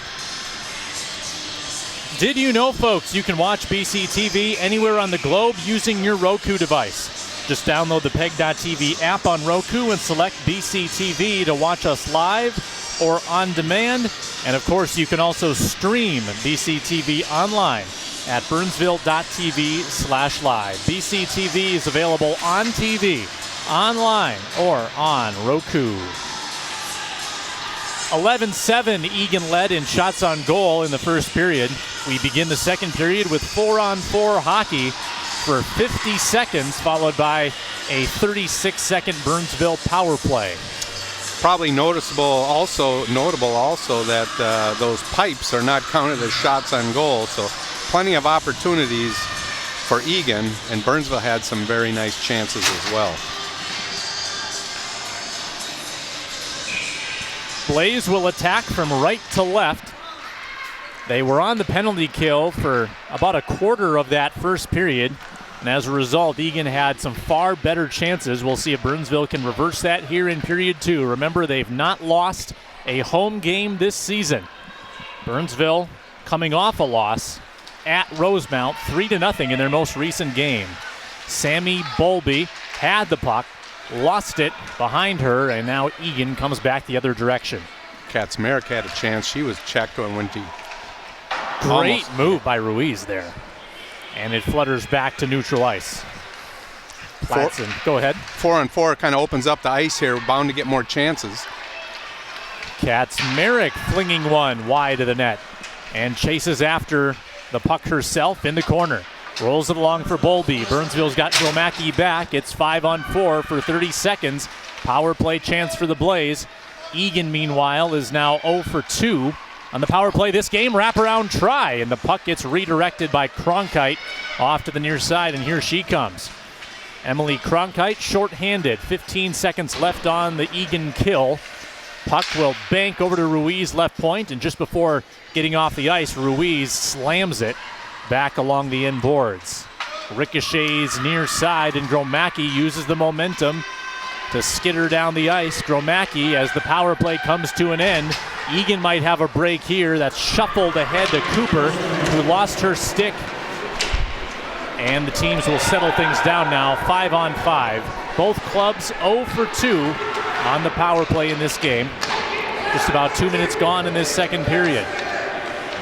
Did you know, folks, you can watch BCTV anywhere on the globe using your Roku device? Just download the Peg.TV app on Roku and select BCTV to watch us live or on demand. And of course, you can also stream BCTV online at burnsville.tv/live. BCTV is available on TV, online, or on Roku. 11-7, Egan led in shots on goal in the first period. We begin the second period with 4-on-4 hockey for 50 seconds, followed by a 36-second Burnsville power play. Probably notable also that those pipes are not counted as shots on goal, so plenty of opportunities for Egan, and Burnsville had some very nice chances as well. Blaze will attack from right to left. They were on the penalty kill for about a quarter of that first period, and as a result, Egan had some far better chances. We'll see if Burnsville can reverse that here in period 2. Remember, they've not lost a home game this season. Burnsville coming off a loss at Rosemount, 3-0 in their most recent game. Sammy Bowlby had the puck, lost it behind her, and now Egan comes back the other direction. Kaczmarek had a chance. She was checked when went deep. Great move by Ruiz there. And it flutters back to neutral ice. Platson, go ahead. 4-on-4 kind of opens up the ice here. Bound to get more chances. Kaczmarek flinging one wide of the net and chases after the puck herself in the corner. Rolls it along for Bowlby. Burnsville's got Macke back. It's 5-on-4 for 30 seconds. Power play chance for the Blaze. Egan, meanwhile, is now 0 for 2 on the power play this game. Wraparound try, and the puck gets redirected by Cronkite off to the near side, and here she comes. Emily Cronkite, shorthanded. 15 seconds left on the Egan kill. Puck will bank over to Ruiz left point, and just before getting off the ice, Ruiz slams it back along the end boards. Ricochets near side, and Macke uses the momentum to skitter down the ice. Macke, as the power play comes to an end, Egan might have a break here. That's shuffled ahead to Cooper, who lost her stick. And the teams will settle things down now, 5-on-5. Both clubs 0 for 2 on the power play in this game. Just about 2 minutes gone in this second period.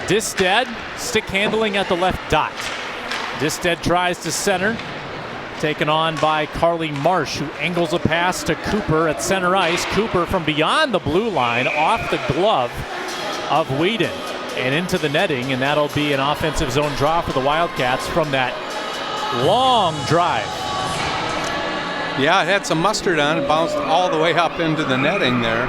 Disted, stick handling at the left dot. Disted tries to center. Taken on by Carly Marsh, who angles a pass to Cooper at center ice. Cooper from beyond the blue line, off the glove of Whedon and into the netting, and that'll be an offensive zone draw for the Wildcats from that long drive. Yeah, it had some mustard on it, bounced all the way up into the netting there.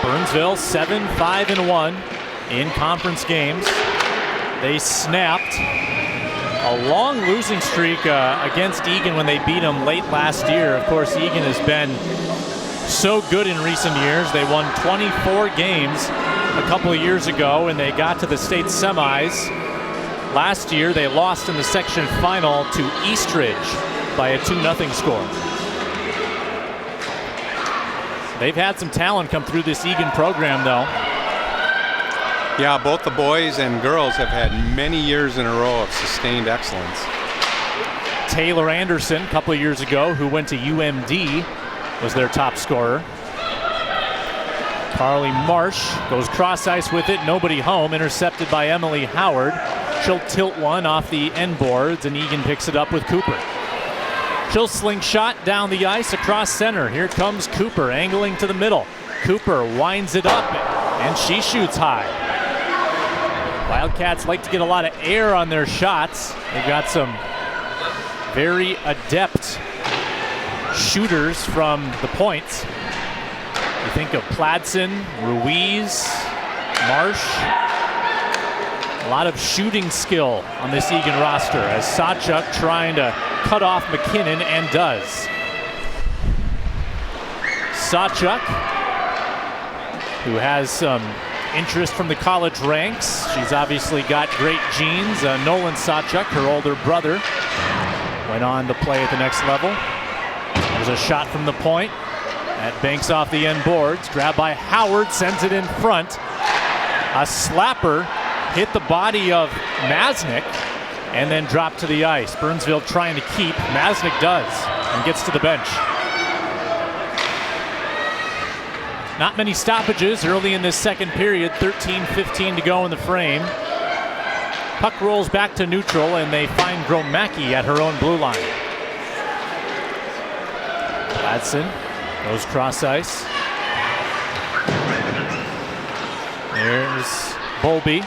Burnsville 7-5-1 in conference games. They snapped a long losing streak against Egan when they beat them late last year. Of course, Egan has been so good in recent years. They won 24 games a couple of years ago, and they got to the state semis. Last year, they lost in the section final to Eastridge by a 2-0 score. They've had some talent come through this Egan program, though. Yeah, both the boys and girls have had many years in a row of sustained excellence. Taylor Anderson, a couple of years ago, who went to UMD, was their top scorer. Carly Marsh goes cross ice with it, nobody home, intercepted by Emily Howard. She'll tilt one off the end boards, and Egan picks it up with Cooper. She'll slingshot down the ice across center. Here comes Cooper, angling to the middle. Cooper winds it up, and she shoots high. Wildcats like to get a lot of air on their shots. They've got some very adept shooters from the points. You think of Platson, Ruiz, Marsh. A lot of shooting skill on this Egan roster as Sawchuk trying to cut off Mackinnon, and does. Sawchuk, who has some interest from the college ranks. She's obviously got great genes. Nolan Sawchuk, her older brother, went on to play at the next level. There's a shot from the point. That banks off the end boards. Grabbed by Howard, sends it in front. A slapper hit the body of Masnick and then dropped to the ice. Burnsville trying to keep. Masnick does and gets to the bench. Not many stoppages early in this second period. 13:15 to go in the frame. Puck rolls back to neutral, and they find Macke at her own blue line. Ladson goes cross ice. There's Bowlby.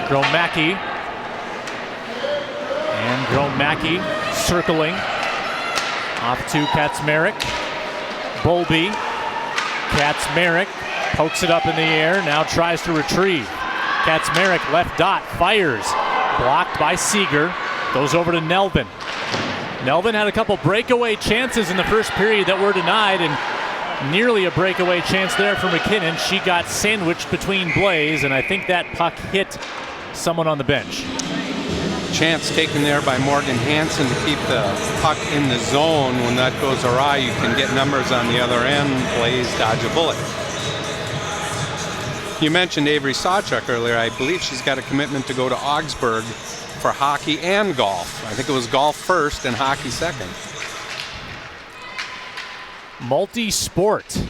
Macke. And Macke circling. Off to Kaczmarek. Bowlby Kaczmarek pokes it up in the air, now tries to retrieve. Kaczmarek left dot, fires. Blocked by Seager, goes over to Nelvin. Nelvin had a couple breakaway chances in the first period that were denied, and nearly a breakaway chance there for Mackinnon. She got sandwiched between Blaze, and I think that puck hit someone on the bench. Chance taken there by Morgan Hansen to keep the puck in the zone. When that goes awry, you can get numbers on the other end. Blaze dodge a bullet. You mentioned Avery Sawchuk earlier. I believe she's got a commitment to go to Augsburg for hockey and golf. I think it was golf first and hockey second. Multi-sport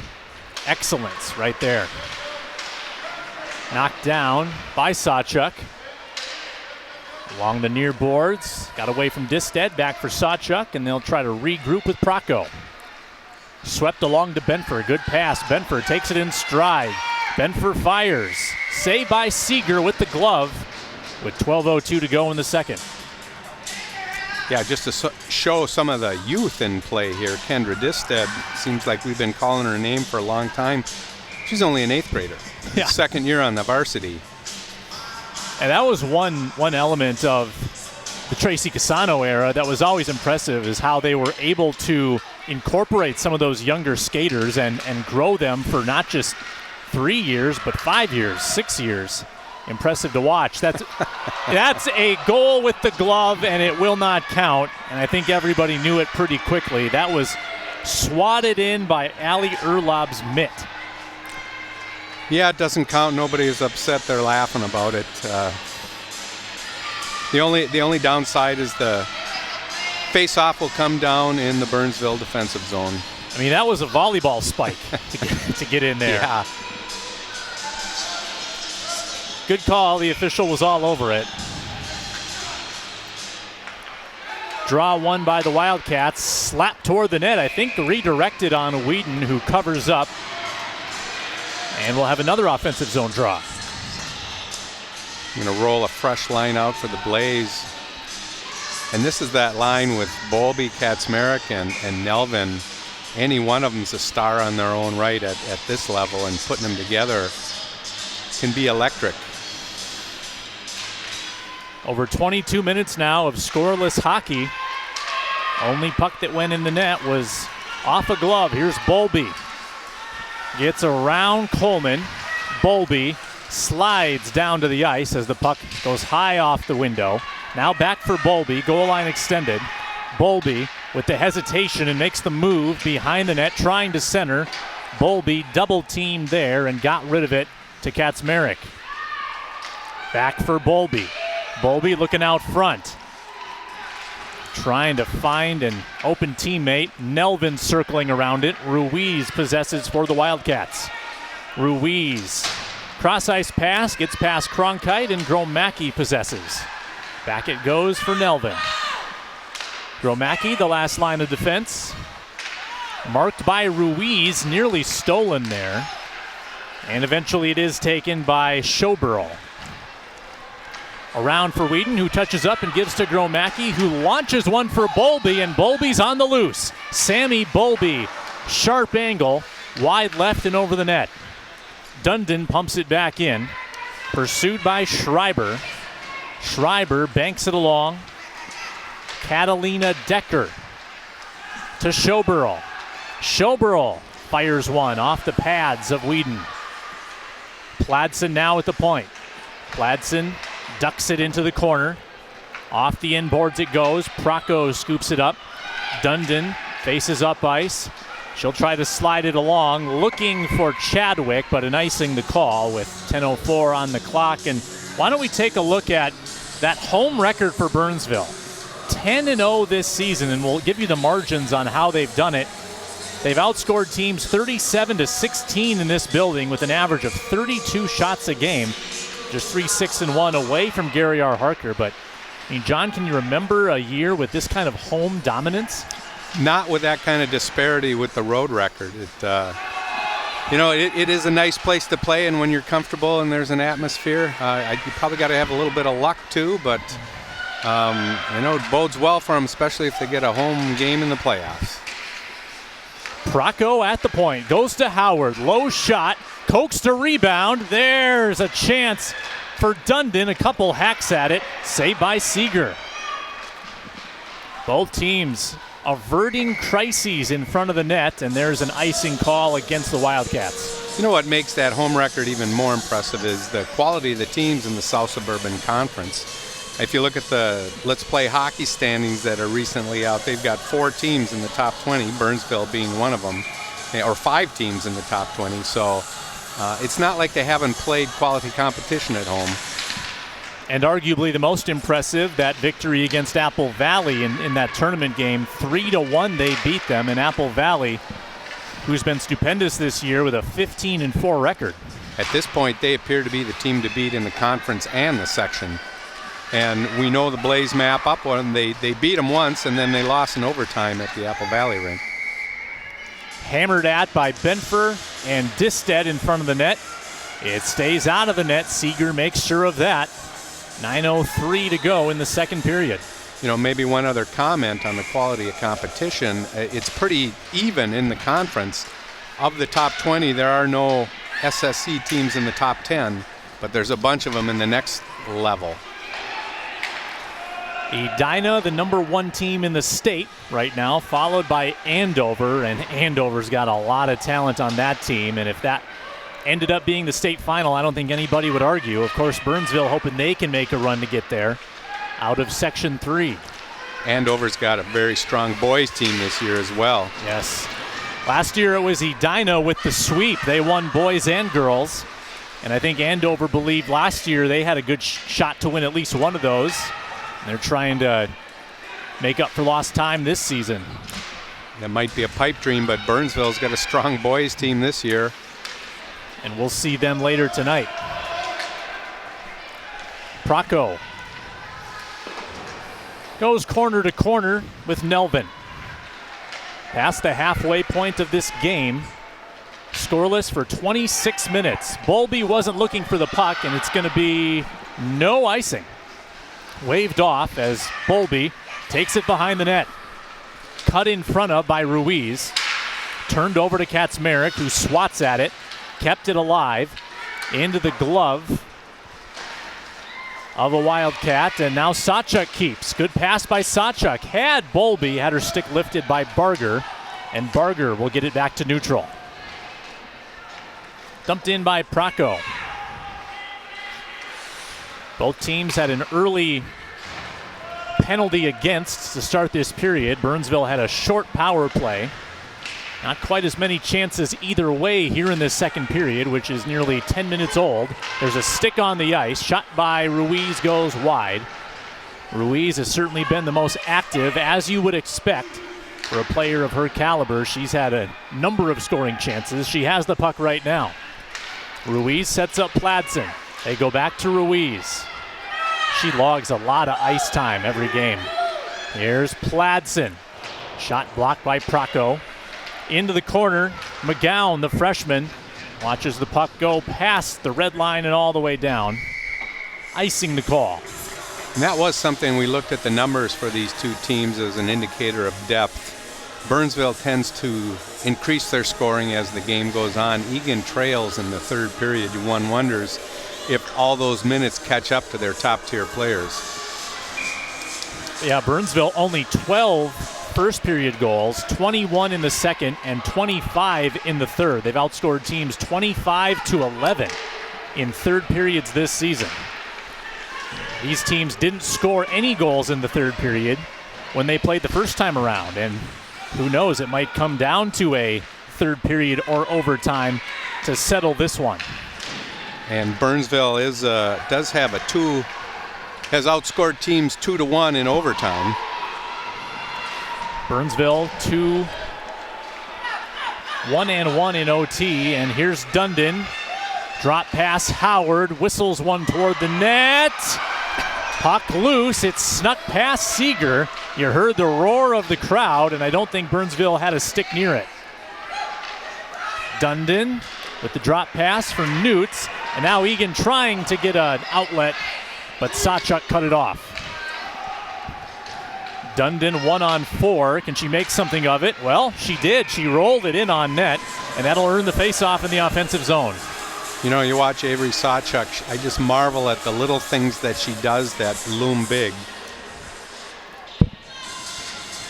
excellence right there. Knocked down by Sawchuk. Along the near boards, got away from Disted, back for Sawchuk, and they'll try to regroup with Rocko. Swept along to Benfer, good pass. Benfer takes it in stride. Benfer fires. Save by Seager with the glove with 12:02 to go in the second. Yeah, just to show some of the youth in play here. Kendra Disted, seems like we've been calling her name for a long time. She's only an 8th grader. Yeah. Second year on the varsity. And that was one element of the Tracy Casano era that was always impressive, is how they were able to incorporate some of those younger skaters and grow them for not just 3 years, but 5 years, 6 years. Impressive to watch. That's a goal with the glove, and it will not count. And I think everybody knew it pretty quickly. That was swatted in by Ali Urlaub's mitt. Yeah, it doesn't count. Nobody is upset. They're laughing about it. The only downside is the face-off will come down in the Burnsville defensive zone. I mean, that was a volleyball spike to get in there. Yeah. Good call. The official was all over it. Draw one by the Wildcats. Slap toward the net. I think redirected on Whedon, who covers up. And we'll have another offensive zone draw. I'm going to roll a fresh line out for the Blaze. And this is that line with Bowlby, Kaczmarek, and Nelvin. Any one of them's a star on their own right at this level, and putting them together can be electric. Over 22 minutes now of scoreless hockey. Only puck that went in the net was off a glove. Here's Bowlby. Gets around Coleman. Bowlby slides down to the ice as the puck goes high off the window. Now back for Bowlby. Goal line extended. Bowlby with the hesitation and makes the move behind the net, trying to center. Bowlby double teamed there and got rid of it to Kaczmarek. Back for Bowlby. Bowlby looking out front. Trying to find an open teammate. Nelvin circling around it. Ruiz possesses for the Wildcats. Ruiz. Cross-ice pass, gets past Cronkite, and Gromacki possesses. Back it goes for Nelvin. Gromacki, the last line of defense. Marked by Ruiz, nearly stolen there. And eventually it is taken by Schreiber. Around for Whedon, who touches up and gives to Gromacki, who launches one for Bowlby, and Bowlby's on the loose. Sammy Bowlby, sharp angle, wide left and over the net. Dunn'don pumps it back in, pursued by Schreiber. Schreiber banks it along. Catalina Decker to Schoberl. Schoberl fires one off the pads of Whedon. Pladsen now at the point. Pladsen ducks it into the corner. Off the inboards it goes. Rocko scoops it up. Dunn'don faces up ice. She'll try to slide it along, looking for Chadwick, but an icing the call with 10:04 on the clock. And why don't we take a look at that home record for Burnsville? 10-0 this season, and we'll give you the margins on how they've done it. They've outscored teams 37-16 in this building with an average of 32 shots a game. Just 3-6-1 away from Gary R. Harker. But, I mean, John, can you remember a year with this kind of home dominance? Not with that kind of disparity with the road record. It is a nice place to play, and when you're comfortable and there's an atmosphere, you probably got to have a little bit of luck too, but it bodes well for them, especially if they get a home game in the playoffs. Rocko at the point, goes to Howard, low shot, coaxed a rebound. There's a chance for Dunn'don, a couple hacks at it, saved by Seager. Both teams averting crises in front of the net, and there's an icing call against the Wildcats. You know what makes that home record even more impressive is the quality of the teams in the South Suburban Conference. If you look at the Let's Play Hockey standings that are recently out, they've got 4 teams in the top 20, Burnsville being one of them, or 5 teams in the top 20. So it's not like they haven't played quality competition at home. And arguably the most impressive, that victory against Apple Valley in that tournament game. 3-1 they beat them, and Apple Valley, who's been stupendous this year with a 15-4 record. At this point, they appear to be the team to beat in the conference and the section. And we know the Blaze map up one. They beat them once, and then they lost in overtime at the Apple Valley rink. Hammered at by Benfer and Disted in front of the net. It stays out of the net. Seager makes sure of that. 9:03 to go in the second period. You know, maybe one other comment on the quality of competition. It's pretty even in the conference. Of the top 20, there are no SSC teams in the top 10, but there's a bunch of them in the next level. Edina, the number 1 team in the state right now, followed by Andover, and Andover's got a lot of talent on that team, and if that ended up being the state final, I don't think anybody would argue. Of course, Burnsville hoping they can make a run to get there out of Section 3. Andover's got a very strong boys team this year as well. Yes. Last year it was Edina with the sweep. They won boys and girls, and I think Andover believed last year they had a good shot to win at least one of those. They're trying to make up for lost time this season. That might be a pipe dream, but Burnsville's got a strong boys team this year. And we'll see them later tonight. Rocko goes corner to corner with Nelvin. Past the halfway point of this game. Scoreless for 26 minutes. Bowlby wasn't looking for the puck, and it's going to be no icing. Waved off as Bowlby takes it behind the net. Cut in front of by Ruiz. Turned over to Kaczmarek, who swats at it. Kept it alive into the glove of a Wildcat, and now Sawchuk keeps. Good pass by Sawchuk. Had Bowlby, had her stick lifted by Barger, and Barger will get it back to neutral. Dumped in by Rocko. Both teams had an early penalty against to start this period. Burnsville had a short power play. Not quite as many chances either way here in this second period, which is nearly 10 minutes old. There's a stick on the ice. Shot by Ruiz goes wide. Ruiz has certainly been the most active, as you would expect for a player of her caliber. She's had a number of scoring chances. She has the puck right now. Ruiz sets up Pladsen. They go back to Ruiz. She logs a lot of ice time every game. Here's Pladsen. Shot blocked by Rocko. Into the corner, Mcgowan, the freshman, watches the puck go past the red line and all the way down. Icing the call. And that was something we looked at the numbers for these two teams as an indicator of depth. Burnsville tends to increase their scoring as the game goes on. Egan trails in the third period. One wonders if all those minutes catch up to their top-tier players. Yeah, Burnsville only 12 first period goals, 21 in the second, and 25 in the third. They've outscored teams 25-11 in third periods this season. These teams didn't score any goals in the third period when they played the first time around, and who knows, it might come down to a third period or overtime to settle this one. And Burnsville does have has outscored teams 2-1 in overtime. Burnsville 1-1 in OT, and here's Dunn'don. Drop pass, Howard whistles one toward the net. Puck loose, it's snuck past Seager. You heard the roar of the crowd, and I don't think Burnsville had a stick near it. Dunn'don with the drop pass for Newts, and now Egan trying to get an outlet, but Sawchuk cut it off. Dunn'don 1-on-4. Can she make something of it? Well, she did. She rolled it in on net, and that'll earn the faceoff in the offensive zone. You know, you watch Avery Sawchuk, I just marvel at the little things that she does that loom big.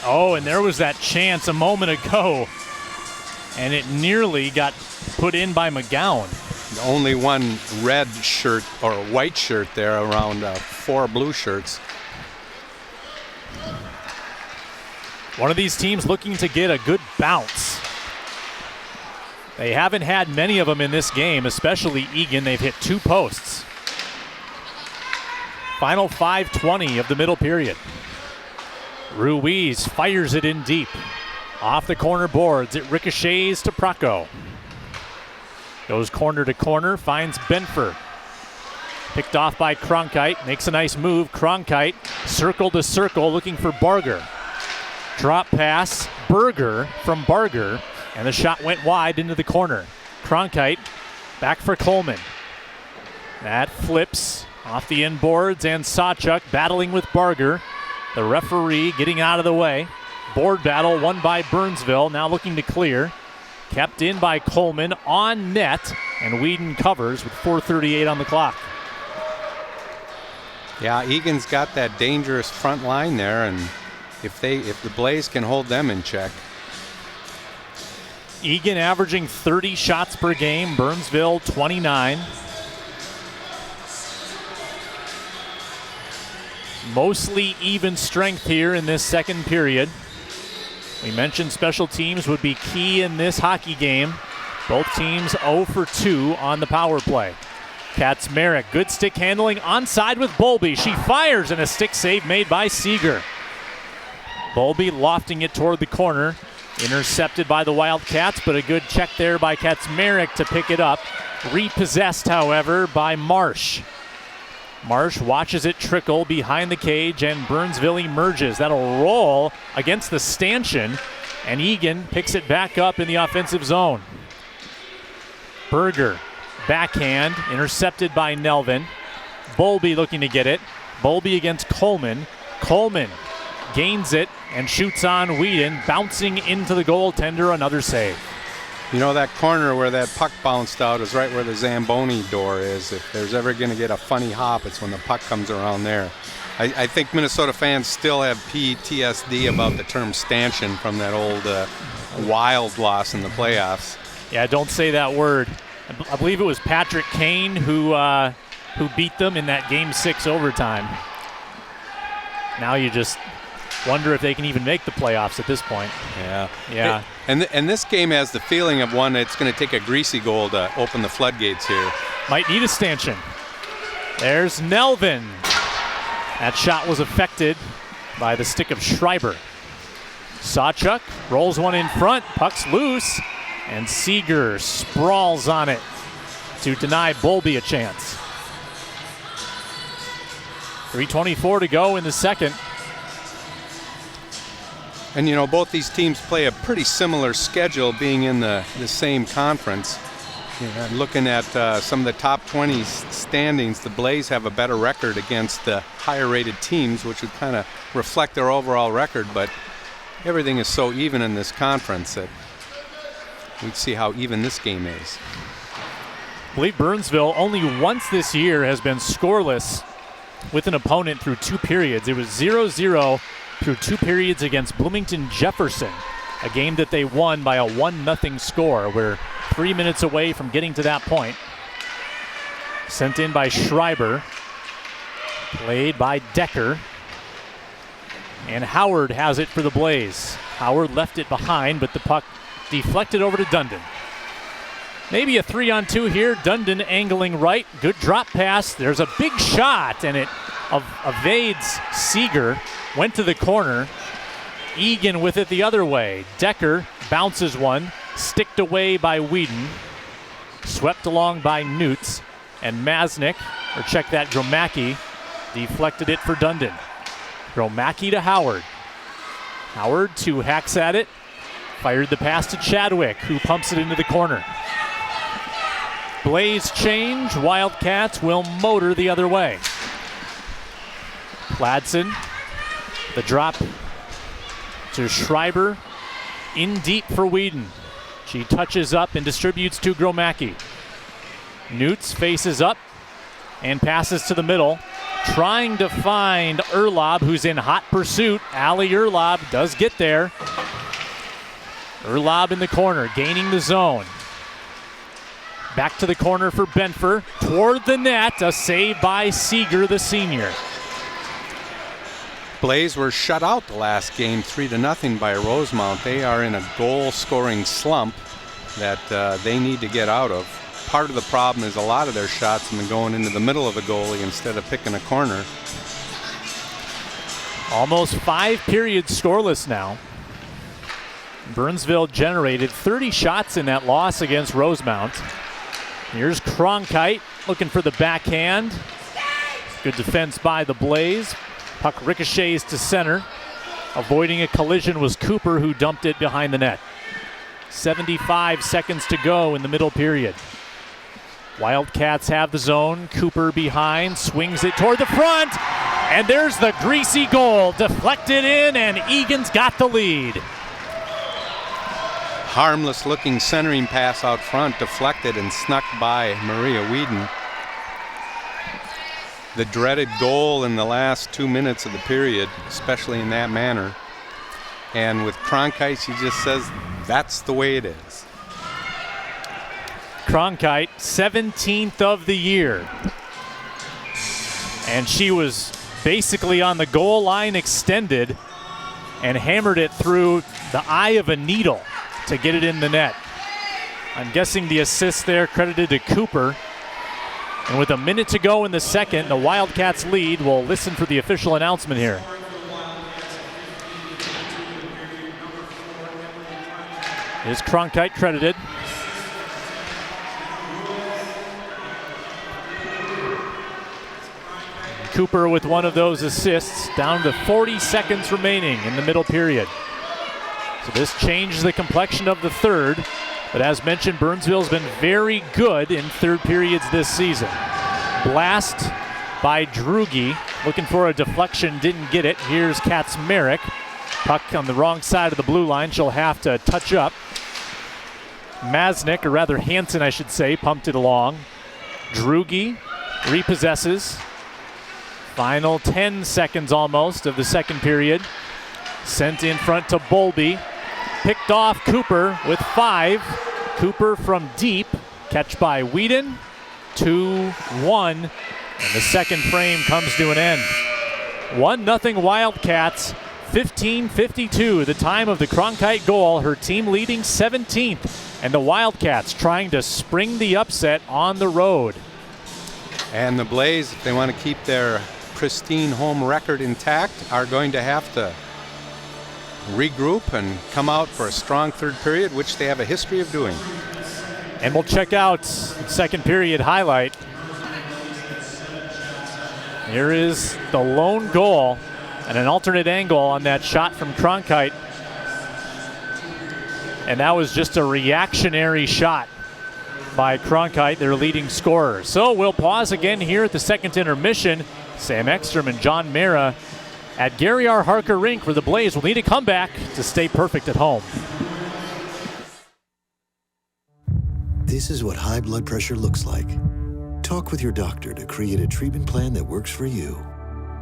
Oh, and there was that chance a moment ago, and it nearly got put in by Mcgowan. Only one red shirt or white shirt there around 4 blue shirts. One of these teams looking to get a good bounce. They haven't had many of them in this game, especially Egan. They've hit 2 posts. Final 5:20 of the middle period. Ruiz fires it in deep. Off the corner boards, it ricochets to Rocko. Goes corner to corner, finds Benfer. Picked off by Cronkite, makes a nice move. Cronkite, circle to circle, looking for Barger. Drop pass, Berger from Barger, and the shot went wide into the corner. Cronkite, back for Coleman. That flips off the inboards, and Sawchuk battling with Barger. The referee getting out of the way. Board battle won by Burnsville, now looking to clear. Kept in by Coleman on net, and Whedon covers with 4:38 on the clock. Yeah, Egan's got that dangerous front line there, and if the Blaze can hold them in check. Egan averaging 30 shots per game, Burnsville 29. Mostly even strength here in this second period. We mentioned special teams would be key in this hockey game. Both teams 0 for 2 on the power play. Kaczmarek, good stick handling, onside with Bowlby. She fires, and a stick save made by Seager. Bowlby lofting it toward the corner. Intercepted by the Wildcats, but a good check there by Kaczmarek to pick it up. Repossessed, however, by Marsh. Marsh watches it trickle behind the cage, and Burnsville emerges. That'll roll against the stanchion, and Egan picks it back up in the offensive zone. Berger, backhand, intercepted by Nelvin. Bowlby looking to get it. Bowlby against Coleman. Coleman gains it and shoots on Whedon, bouncing into the goaltender, another save. You know, that corner where that puck bounced out is right where the Zamboni door is. If there's ever going to get a funny hop, it's when the puck comes around there. I think Minnesota fans still have PTSD about the term stanchion from that old Wild loss in the playoffs. Yeah, don't say that word. I believe it was Patrick Kane who beat them in that Game 6 overtime. Now you just wonder if they can even make the playoffs at this point. Yeah. And this game has the feeling of one that's going to take a greasy goal to open the floodgates here. Might need a stanchion. There's Nelvin. That shot was affected by the stick of Schreiber. Sawchuk rolls one in front. Puck's loose. And Seager sprawls on it to deny Bowlby a chance. 3:24 to go in the second. And, you know, both these teams play a pretty similar schedule, being in the same conference. You know, looking at some of the top 20 standings, the Blaze have a better record against the higher-rated teams, which would kind of reflect their overall record. But everything is so even in this conference that we'd see how even this game is. I believe Burnsville only once this year has been scoreless with an opponent through 2 periods. It was 0-0 through 2 periods against Bloomington Jefferson, a game that they won by a 1-0 score. We're 3 minutes away from getting to that point. Sent in by Schreiber, played by Decker, and Howard has it for the Blaze. Howard left it behind, but the puck deflected over to Dunn'don. Maybe a 3-on-2 here. Dunn'don angling right. Good drop pass. There's a big shot, and it evades Seager. Went to the corner. Egan with it the other way. Decker bounces one. Sticked away by Whedon. Swept along by Newts. And Masnick, or check that, Macke, deflected it for Dunn'don. Macke to Howard. Howard, 2 hacks at it. Fired the pass to Chadwick, who pumps it into the corner. Blaze change. Wildcats will motor the other way. Ladson, the drop to Schreiber. In deep for Whedon. She touches up and distributes to Macke. Newts faces up and passes to the middle. Trying to find Urlaub, who's in hot pursuit. Ali Urlaub does get there. Urlaub in the corner, gaining the zone. Back to the corner for Benfer. Toward the net, a save by Seager, the senior. Blaze were shut out the last game 3-0 by Rosemount. They are in a goal-scoring slump that they need to get out of. Part of the problem is a lot of their shots have been going into the middle of the goalie instead of picking a corner. Almost 5 periods scoreless now. Burnsville generated 30 shots in that loss against Rosemount. Here's Cronkite looking for the backhand. Good defense by the Blaze. Puck ricochets to center. Avoiding a collision was Cooper, who dumped it behind the net. 75 seconds to go in the middle period. Wildcats have the zone. Cooper behind, swings it toward the front, and there's the greasy goal. Deflected in, and Egan's got the lead. Harmless looking centering pass out front, deflected and snuck by Maria Whedon. The dreaded goal in the last 2 minutes of the period, especially in that manner. And with Cronkite, she just says, that's the way it is. Cronkite, 17th of the year. And she was basically on the goal line extended and hammered it through the eye of a needle to get it in the net. I'm guessing the assist there credited to Cooper. And with a minute to go in the second, the Wildcats lead. We'll listen for the official announcement here. Is Cronkite credited? Cooper with one of those assists, down to 40 seconds remaining in the middle period. So this changed the complexion of the third. But as mentioned, Burnsville's been very good in third periods this season. Blast by Drugi, looking for a deflection, didn't get it. Here's Kaczmarek. Puck on the wrong side of the blue line. She'll have to touch up. Masnick, or rather Hansen, I should say, pumped it along. Drugi repossesses. Final 10 seconds almost of the second period. Sent in front to Bolby. Picked off Cooper with 5. Cooper from deep. Catch by Whedon. 2-1. And the second frame comes to an end. 1-0 Wildcats. 15:52, the time of the Cronkite goal. Her team leading 17th. And the Wildcats trying to spring the upset on the road. And the Blaze, if they want to keep their pristine home record intact, are going to have to regroup and come out for a strong third period, which they have a history of doing. And we'll check out second period highlight. Here is the lone goal and an alternate angle on that shot from Cronkite. And that was just a reactionary shot by Cronkite, their leading scorer. So we'll pause again here at the second intermission. Sam Eckstrom and John Mara at Gary R. Harker Rink, where the Blaze will need a comeback to stay perfect at home. This is what high blood pressure looks like. Talk with your doctor to create a treatment plan that works for you.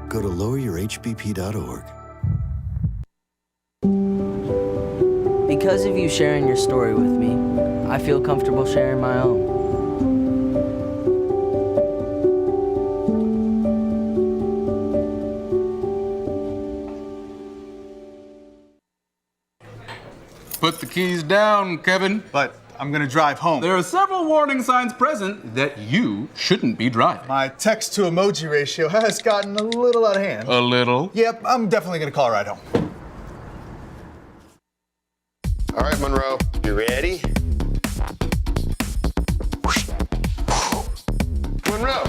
Go to loweryourhbp.org. Because of you sharing your story with me, I feel comfortable sharing my own. Put the keys down, Kevin. But I'm gonna drive home. There are several warning signs present that you shouldn't be driving. My text to emoji ratio has gotten a little out of hand. A little? Yep, I'm definitely gonna call a ride home. All right, Monroe, you ready? Monroe!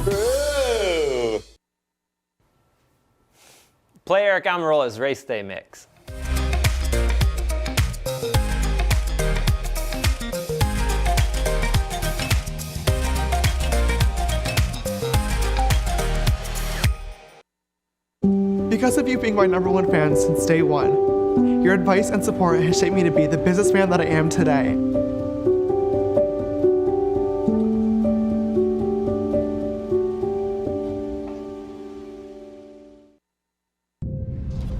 Ooh. Play Eric Amarola's Race Day Mix. Because of you being my #1 fan since day one, your advice and support has shaped me to be the businessman that I am today.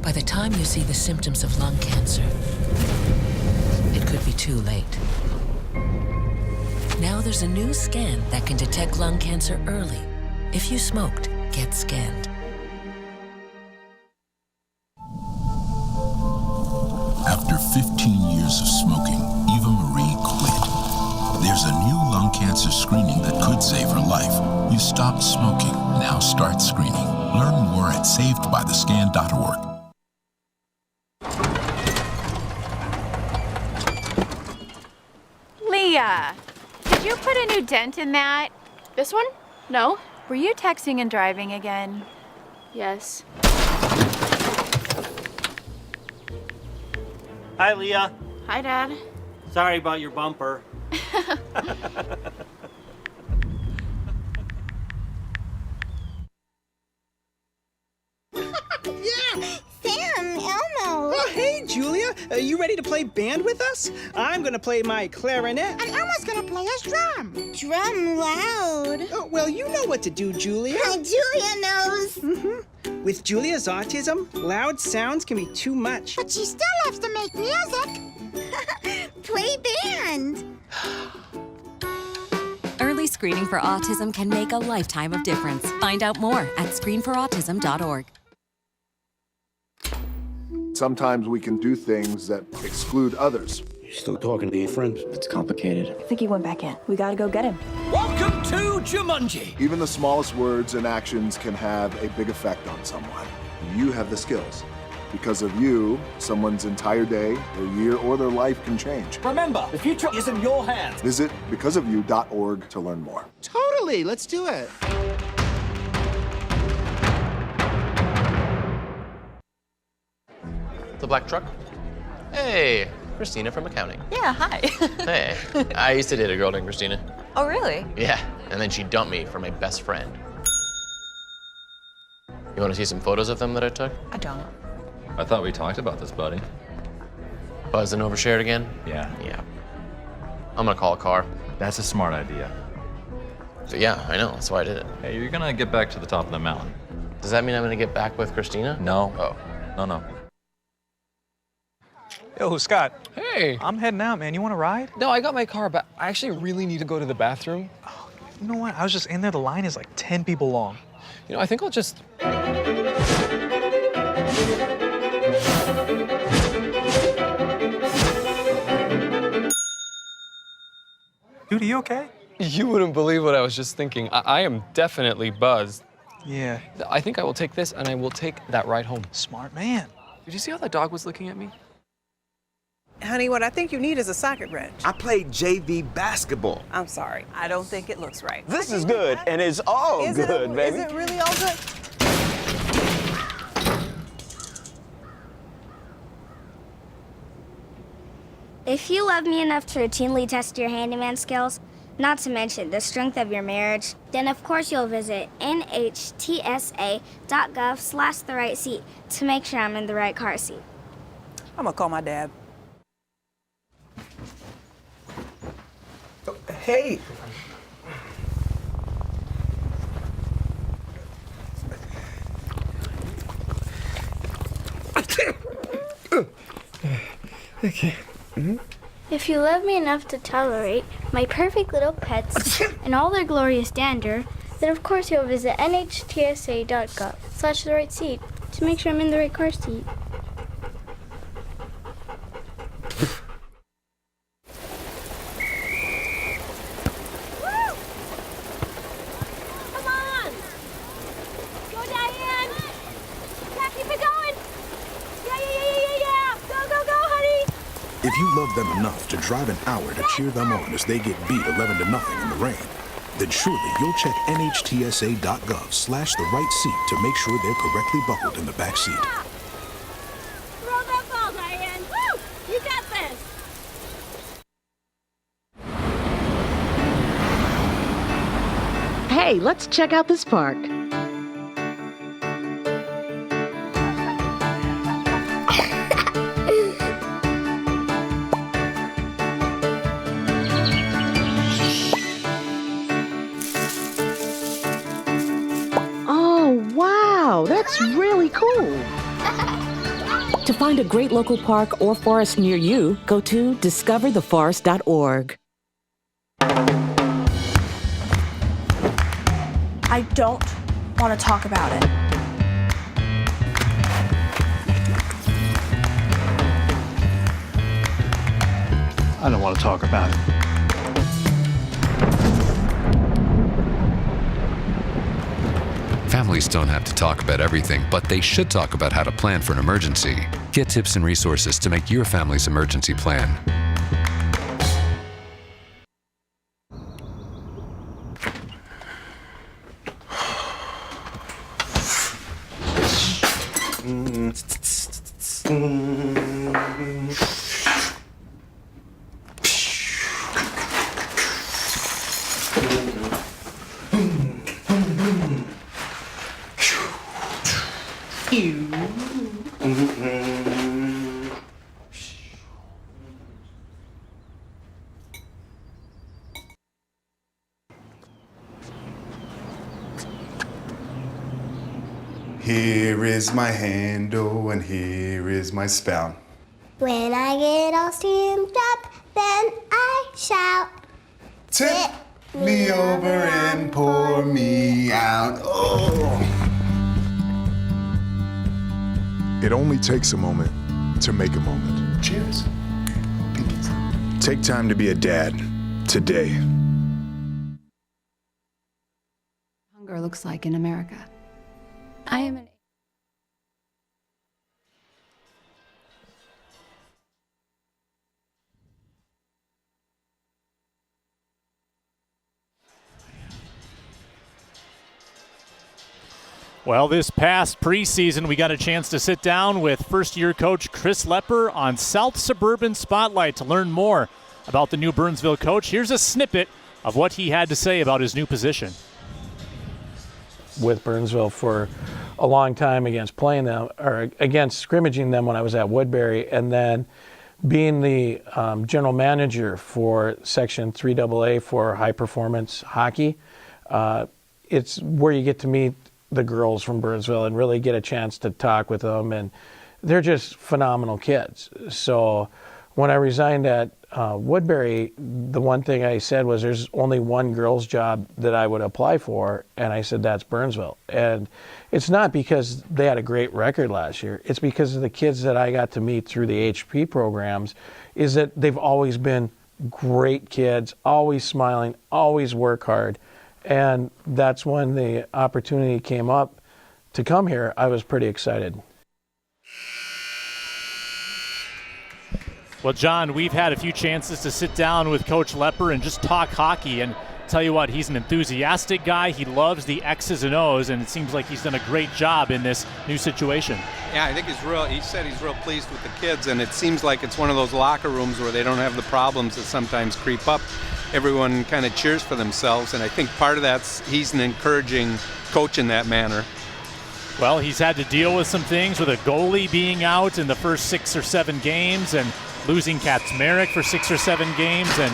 By the time you see the symptoms of lung cancer, it could be too late. Now there's a new scan that can detect lung cancer early. If you smoked, get scanned. After 15 years of smoking, Eva Marie quit. There's a new lung cancer screening that could save her life. You stopped smoking. Now start screening. Learn more at savedbythescan.org. Leah, did you put a new dent in that? This one? No. Were you texting and driving again? Yes. Hi, Leah. Hi, Dad. Sorry about your bumper. Yeah, Sam, Elmo. Oh, hey, Julia. Are you ready to play band with us? I'm gonna play my clarinet. And Elmo's gonna play his drum. Drum loud. Oh, well, you know what to do, Julia. Julia knows. Mm-hmm. With Julia's autism, loud sounds can be too much. But she still loves to make music. Play band. Early screening for autism can make a lifetime of difference. Find out more at screenforautism.org. Sometimes we can do things that exclude others. You're still talking to your friend. It's complicated. I think he went back in. We gotta go get him. Welcome to Jumanji! Even the smallest words and actions can have a big effect on someone. You have the skills. Because of you, someone's entire day, their year, or their life can change. Remember, the future is in your hands. Visit becauseofyou.org to learn more. Totally, let's do it. The black truck? Hey, Christina from accounting. Yeah, hi. Hey, I used to date a girl named Christina. Oh, really? Yeah, and then she dumped me for my best friend. You want to see some photos of them that I took? I don't. I thought we talked about this, buddy. Buzzed and overshared again? Yeah. Yeah. I'm gonna call a car. That's a smart idea. So yeah, I know, that's why I did it. Hey, you're gonna get back to the top of the mountain. Does that mean I'm gonna get back with Christina? No. Oh. No. Yo, Scott. Hey. I'm heading out, man. You want to ride? No, I got my car, but I actually really need to go to the bathroom. Oh, you know what? I was just in there. The line is like 10 people long. You know, I think I'll just... Dude, are you okay? You wouldn't believe what I was just thinking. I am definitely buzzed. Yeah. I think I will take this, and I will take that ride home. Smart man. Did you see how that dog was looking at me? Honey, what I think you need is a socket wrench. I played JV basketball. I'm sorry. I don't think it looks right. This is good, and it's all good, baby. Is it really all good? If you love me enough to routinely test your handyman skills, not to mention the strength of your marriage, then of course you'll visit nhtsa.gov/the-right-seat to make sure I'm in the right car seat. I'm gonna call my dad. Hey. Okay. If you love me enough to tolerate my perfect little pets and all their glorious dander, then of course you'll visit nhtsa.gov/the-right-seat to make sure I'm in the right car seat. If you love them enough to drive an hour to cheer them on as they get beat 11-0 in the rain, then surely you'll check nhtsa.gov/the-right-seat to make sure they're correctly buckled in the back seat. Roll that ball, Diane. Woo! You got this. Hey, let's check out this park. That's really cool. To find a great local park or forest near you, go to discovertheforest.org. I don't want to talk about it. I don't want to talk about it. Families don't have to talk about everything, but they should talk about how to plan for an emergency. Get tips and resources to make your family's emergency plan. Here is my handle and here is my spout. When I get all steamed up, then I shout. Tip me over and pour me out. Oh. It only takes a moment to make a moment. Cheers. Take time to be a dad today. Hunger looks like in America. I am an Well, this past preseason, we got a chance to sit down with first-year coach Chris Lepper on South Suburban Spotlight to learn more about the new Burnsville coach. Here's a snippet of what he had to say about his new position. With Burnsville for a long time against playing them, or against scrimmaging them when I was at Woodbury, and then being the general manager for Section 3AA for high performance hockey. It's where you get to meet the girls from Burnsville and really get a chance to talk with them, and they're just phenomenal kids. So when I resigned at Woodbury, the one thing I said was there's only one girls job that I would apply for, and I said that's Burnsville. And it's not because they had a great record last year, it's because of the kids that I got to meet through the HP programs, is that they've always been great kids, always smiling, always work hard. And that's when the opportunity came up to come here. I was pretty excited. Well, John, we've had a few chances to sit down with Coach Lepper and just talk hockey, and tell you what, he's an enthusiastic guy. He loves the X's and O's, and it seems like he's done a great job in this new situation. Yeah, I think he said he's real pleased with the kids, and it seems like it's one of those locker rooms where they don't have the problems that sometimes creep up. Everyone kind of cheers for themselves, and I think part of that's he's an encouraging coach in that manner. Well, he's had to deal with some things with a goalie being out in the first 6 or 7 games and losing Kaczmarek for 6 or 7 games, and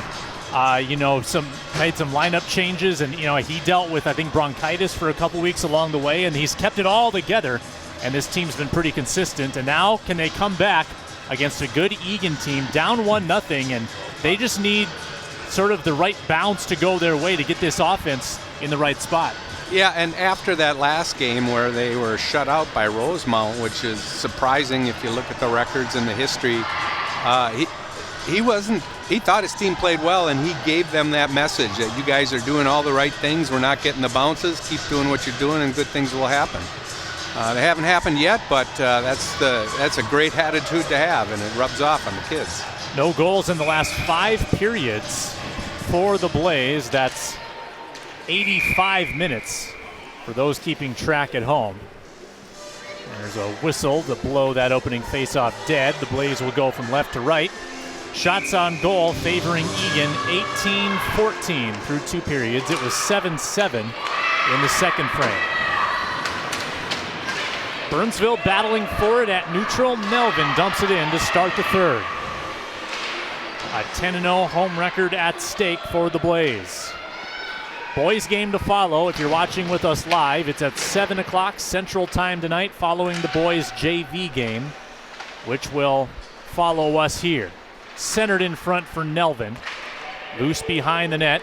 made some lineup changes, and he dealt with, I think, bronchitis for a couple weeks along the way, and he's kept it all together, and this team's been pretty consistent. And now can they come back against a good Egan team down 1-0, and they just need sort of the right bounce to go their way to get this offense in the right spot. Yeah, and after that last game where they were shut out by Rosemount, which is surprising if you look at the records and the history, he thought his team played well, and he gave them that message that you guys are doing all the right things, we're not getting the bounces, keep doing what you're doing and good things will happen. They haven't happened yet, but that's a great attitude to have, and it rubs off on the kids. No goals in the last 5 periods for the Blaze. That's 85 minutes for those keeping track at home. There's a whistle to blow that opening faceoff dead. The Blaze will go from left to right. Shots on goal favoring Egan, 18-14 through 2 periods. It was 7-7 in the second frame. Burnsville battling for it at neutral. Melvin dumps it in to start the third. A 10-0 home record at stake for the Blaze. Boys game to follow. If you're watching with us live, it's at 7 o'clock Central Time tonight following the boys JV game, which will follow us here. Centered in front for Nelvin. Loose behind the net.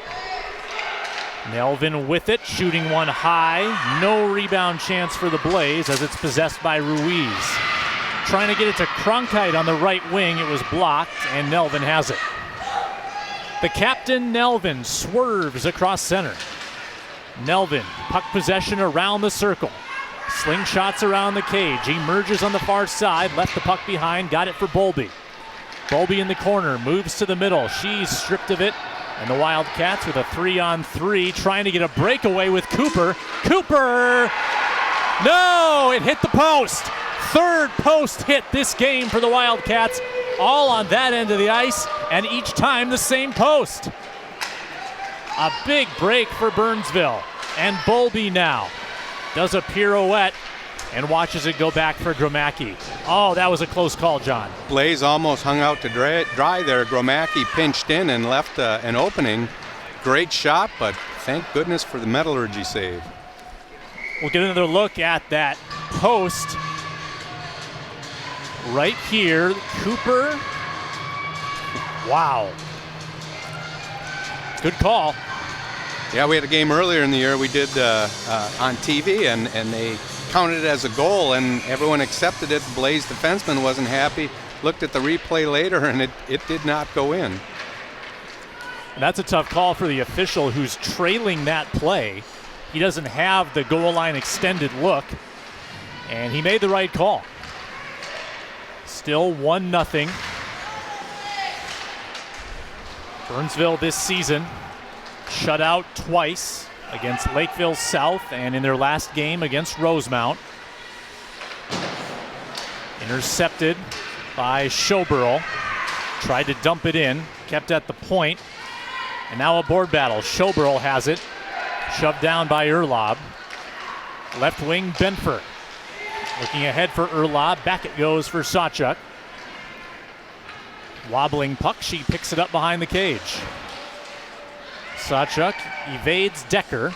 Nelvin with it, shooting one high. No rebound chance for the Blaze as it's possessed by Ruiz. Trying to get it to Cronkite on the right wing. It was blocked, and Nelvin has it. The captain, Nelvin, swerves across center. Nelvin, puck possession around the circle. Slingshots around the cage. Emerges on the far side, left the puck behind, got it for Bowlby. Bowlby in the corner, moves to the middle. She's stripped of it. And the Wildcats with a 3-on-3, trying to get a breakaway with Cooper. Cooper! No! It hit the post. Third post hit this game for the Wildcats. All on that end of the ice, and each time the same post. A big break for Burnsville. And Bowlby now does a pirouette and watches it go back for Macke. Oh, that was a close call, John. Blaze almost hung out to dry there. Macke pinched in and left an opening. Great shot, but thank goodness for the metallurgy save. We'll get another look at that post. Right here, Cooper. Wow. Good call. Yeah, we had a game earlier in the year we did on TV, and they counted it as a goal, and everyone accepted it. Blaze defenseman wasn't happy. Looked at the replay later, and it did not go in. That's a tough call for the official who's trailing that play. He doesn't have the goal line extended look, and he made the right call. Still 1-0. Burnsville this season shut out twice against Lakeville South and in their last game against Rosemount. Intercepted by Schreiber. Tried to dump it in, kept at the point, and now a board battle. Schreiber has it, shoved down by Erlob. Left wing Benford. Looking ahead for Erlob, back it goes for Sawchuk. Wobbling puck, she picks it up behind the cage. Sawchuk evades Decker.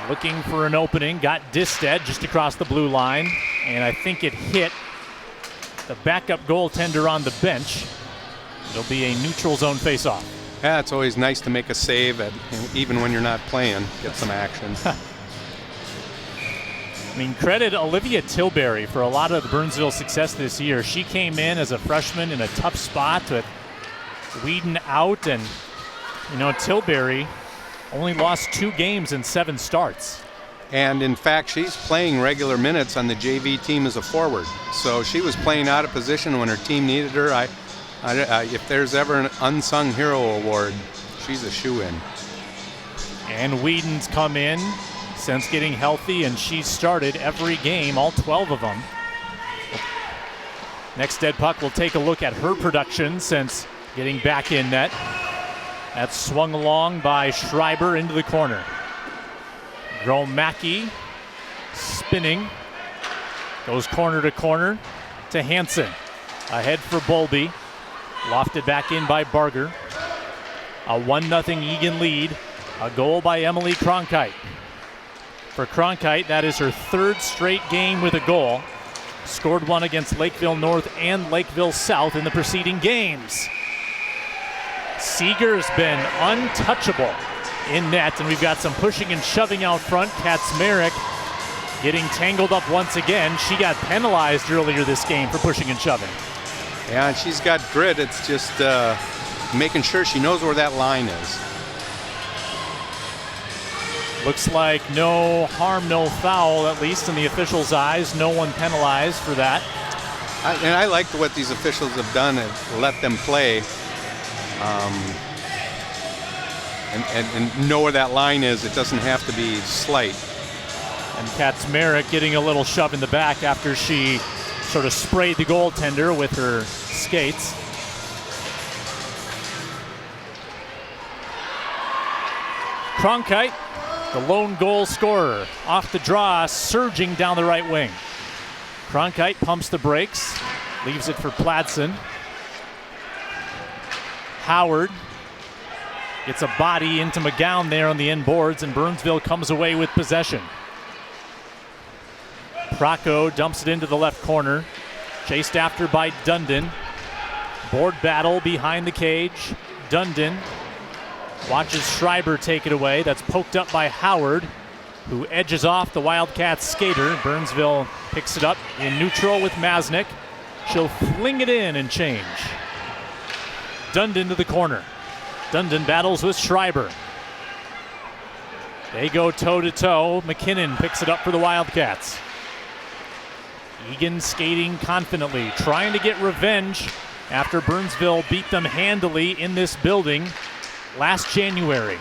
Looking for an opening, got Disted just across the blue line, and I think it hit the backup goaltender on the bench. It'll be a neutral zone faceoff. Yeah, it's always nice to make a save, even when you're not playing, get some action. I mean, credit Olivia Tilbury for a lot of the Burnsville success this year. She came in as a freshman in a tough spot with Whedon out, and you know, Tilbury only lost 2 games in 7 starts. And in fact, she's playing regular minutes on the JV team as a forward. So she was playing out of position when her team needed her. If there's ever an unsung hero award, she's a shoo-in. And Whedon's come in since getting healthy, and she's started every game, all 12 of them. Next dead puck, we'll take a look at her production since getting back in net. That's swung along by Schreiber into the corner. Macke spinning, goes corner to corner to Hansen. Ahead for Bowlby, lofted back in by Barger. A 1-0 Egan lead, a goal by Emily Cronkite. For Cronkite, that is her 3rd straight game with a goal. Scored 1 against Lakeville North and Lakeville South in the preceding games. Seager has been untouchable in net, and we've got some pushing and shoving out front. Kaczmarek getting tangled up once again. She got penalized earlier this game for pushing and shoving. Yeah, and she's got grit. It's just making sure she knows where that line is. Looks like no harm, no foul, at least in the officials' eyes. No one penalized for that. And I like what these officials have done and let them play. And know where that line is. It doesn't have to be slight. And Kaczmarek getting a little shove in the back after she sort of sprayed the goaltender with her skates. Cronkite, the lone goal scorer, off the draw, surging down the right wing. Cronkite pumps the brakes, leaves it for Platson. Howard Gets a body into Mcgowan there on the end boards, and Burnsville comes away with possession. Rocko dumps it into the left corner. Chased after by Dunn'don. Board battle behind the cage. Dunn'don watches Schreiber take it away. That's poked up by Howard, who edges off the Wildcats skater. Burnsville picks it up in neutral with Masnick. She'll fling it in and change. Dunn'don to the corner. Dunn'don battles with Schreiber. They go toe-to-toe. Mackinnon picks it up for the Wildcats. Egan skating confidently, trying to get revenge after Burnsville beat them handily in this building last January.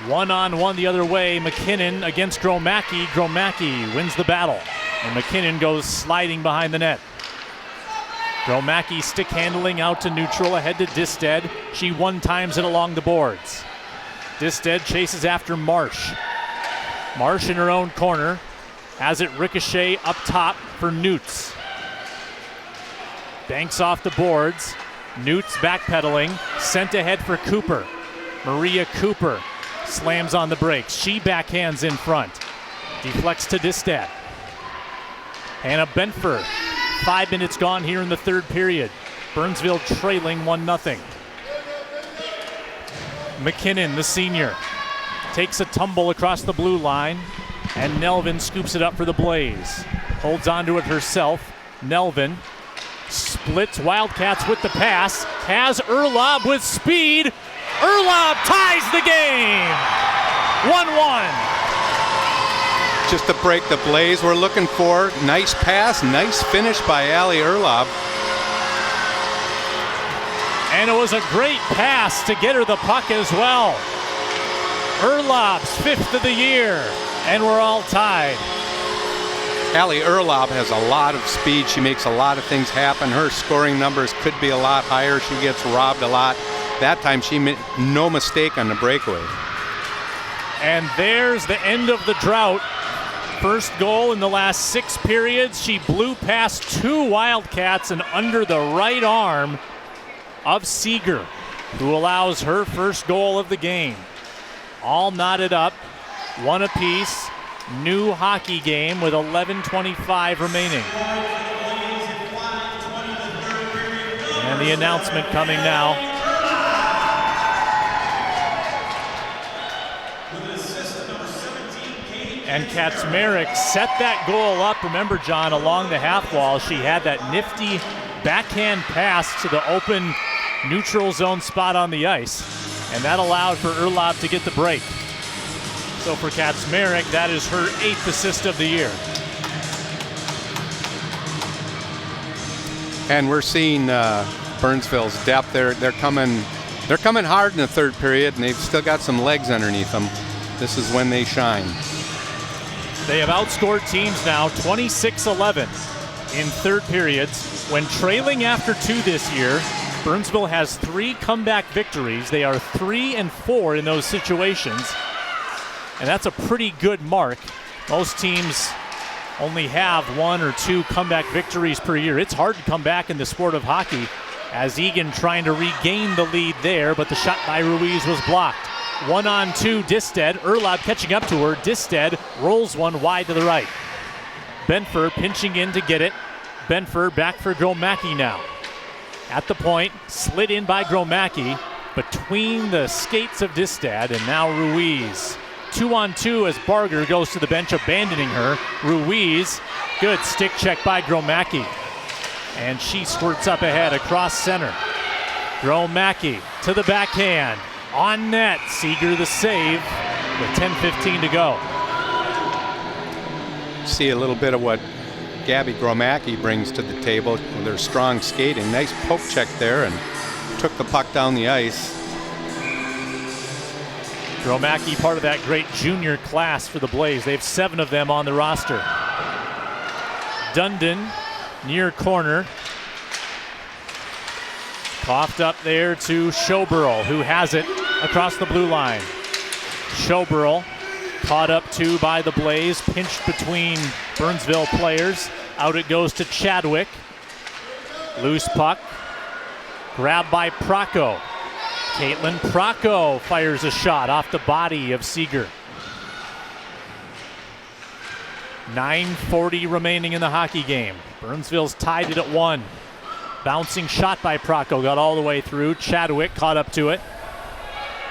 One-on-one the other way, Mackinnon against Macke. Macke wins the battle, and Mackinnon goes sliding behind the net. Macke stick handling out to neutral, ahead to Disted. She one-times it along the boards. Disted chases after Marsh. Marsh in her own corner, has it ricochet up top for Newts. Banks off the boards. Newts backpedaling, sent ahead for Cooper. Maria Cooper slams on the brakes. She backhands in front. Deflects to Disted. Hannah Benford. 5 minutes gone here in the third period. Burnsville trailing 1-0. Mackinnon, the senior, takes a tumble across the blue line, and Nelvin scoops it up for the Blaze. Holds onto it herself. Nelvin splits Wildcats with the pass. Has Urlaub with speed. Urlaub ties the game. 1-1. Just to break the Blaze we're looking for. Nice pass, nice finish by Allie Urlaub. And it was a great pass to get her the puck as well. Urlaub's 5th of the year, and we're all tied. Allie Urlaub has a lot of speed. She makes a lot of things happen. Her scoring numbers could be a lot higher. She gets robbed a lot. That time she made no mistake on the breakaway. And there's the end of the drought. First goal in the last 6 periods. She blew past 2 Wildcats and under the right arm of Seager, who allows her first goal of the game. All knotted up, 1 apiece. New hockey game with 11:25 remaining. And the announcement coming now. And Kaczmarek set that goal up. Remember, John, along the half wall, she had that nifty backhand pass to the open neutral zone spot on the ice. And that allowed for Urlaub to get the break. So for Kaczmarek, that is her 8th assist of the year. And we're seeing Burnsville's depth. They're coming hard in the third period, and they've still got some legs underneath them. This is when they shine. They have outscored teams now 26-11 in third periods. When trailing after 2 this year, Burnsville has 3 comeback victories. They are 3-4 in those situations. And that's a pretty good mark. Most teams only have 1 or 2 comeback victories per year. It's hard to come back in the sport of hockey, as Egan trying to regain the lead there, but the shot by Ruiz was blocked. 1-on-2, Disted. Urlaub catching up to her. Disted rolls one wide to the right. Benford pinching in to get it. Benford back for Macke now. At the point, slid in by Macke between the skates of Disted, and now Ruiz. 2-on-2 as Barger goes to the bench, abandoning her. Ruiz, good stick check by Macke. And she squirts up ahead across center. Macke to the backhand. On net, Seager the save with 10:15 to go. See a little bit of what Gabby Macke brings to the table with her strong skating. Nice poke check there and took the puck down the ice. Macke, part of that great junior class for the Blaze. They have 7 of them on the roster. Dunn'don, near corner. Coughed up there to Schoberl, who has it across the blue line. Schoberl caught up to by the Blaze, pinched between Burnsville players. Out it goes to Chadwick. Loose puck. Grabbed by Rocko. Caitlin Rocko fires a shot off the body of Seager. 9:40 remaining in the hockey game. Burnsville's tied it at 1. Bouncing shot by Rocko, got all the way through. Chadwick caught up to it.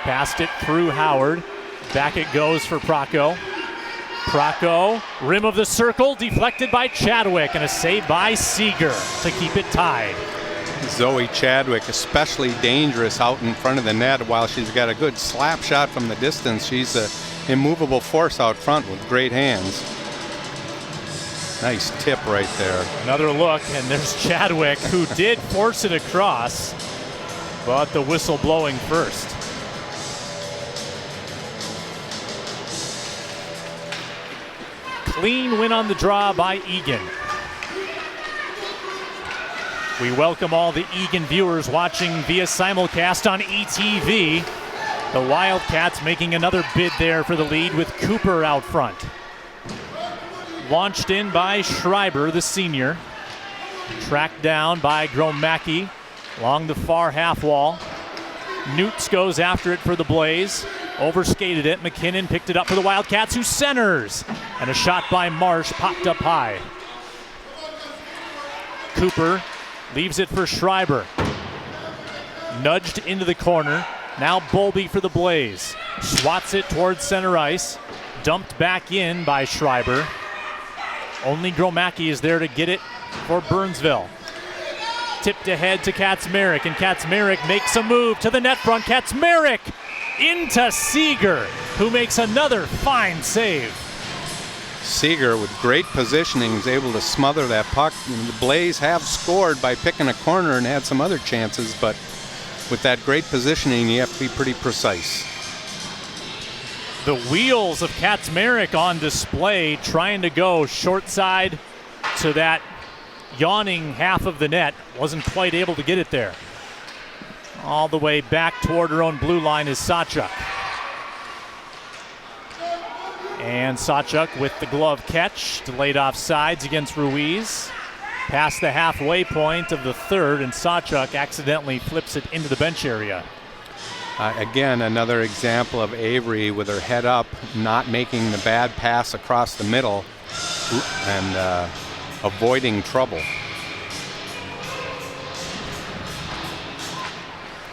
Passed it through Howard. Back it goes for Rocko. Rocko, rim of the circle, deflected by Chadwick, and a save by Seager to keep it tied. Zoe Chadwick, especially dangerous out in front of the net. While she's got a good slap shot from the distance, she's an immovable force out front with great hands. Nice tip right there. Another look, and there's Chadwick, who did force it across, but the whistle blowing first. Clean win on the draw by Egan. We welcome all the Egan viewers watching via simulcast on ETV. The Wildcats making another bid there for the lead with Cooper out front. Launched in by Schreiber, the senior. Tracked down by Macke along the far half wall. Newts goes after it for the Blaze. Overskated it. Mackinnon picked it up for the Wildcats, who centers. And a shot by Marsh popped up high. Cooper leaves it for Schreiber. Nudged into the corner. Now Bowlby for the Blaze. Swats it towards center ice. Dumped back in by Schreiber. Only Macke is there to get it for Burnsville. Tipped ahead to Kaczmarek, and Kaczmarek makes a move to the net front. Kaczmarek into Seager, who makes another fine save. Seager, with great positioning, is able to smother that puck. The Blaze have scored by picking a corner and had some other chances, but with that great positioning, you have to be pretty precise. The wheels of Kaczmarek on display, trying to go short side to that yawning half of the net. Wasn't quite able to get it there. All the way back toward her own blue line is Sawchuk. And Sawchuk with the glove catch, delayed off sides against Ruiz. Past the halfway point of the third, and Sawchuk accidentally flips it into the bench area. Again, another example of Avery with her head up, not making the bad pass across the middle and avoiding trouble.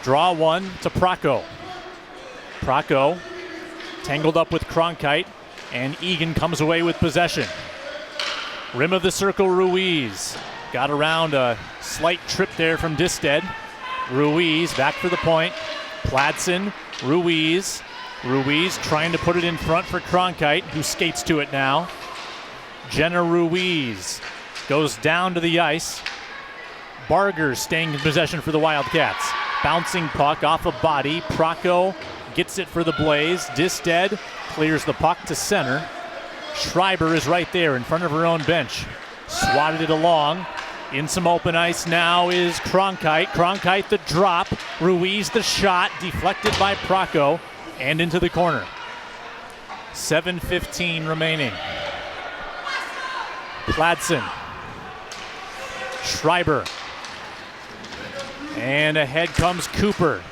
Draw one to Rocko. Rocko tangled up with Cronkite, and Egan comes away with possession. Rim of the circle, Ruiz. Got around a slight trip there from Disted. Ruiz back for the point. Platson, Ruiz. Ruiz trying to put it in front for Cronkite, who skates to it now. Jenna Ruiz goes down to the ice. Barger staying in possession for the Wildcats. Bouncing puck off a body. Rocko gets it for the Blaze. Disted clears the puck to center. Schreiber is right there in front of her own bench. Swatted it along. In some open ice now is Cronkite. Cronkite the drop. Ruiz the shot. Deflected by Rocko and into the corner. 7:15 remaining. Platson. Schreiber. And ahead comes Cooper.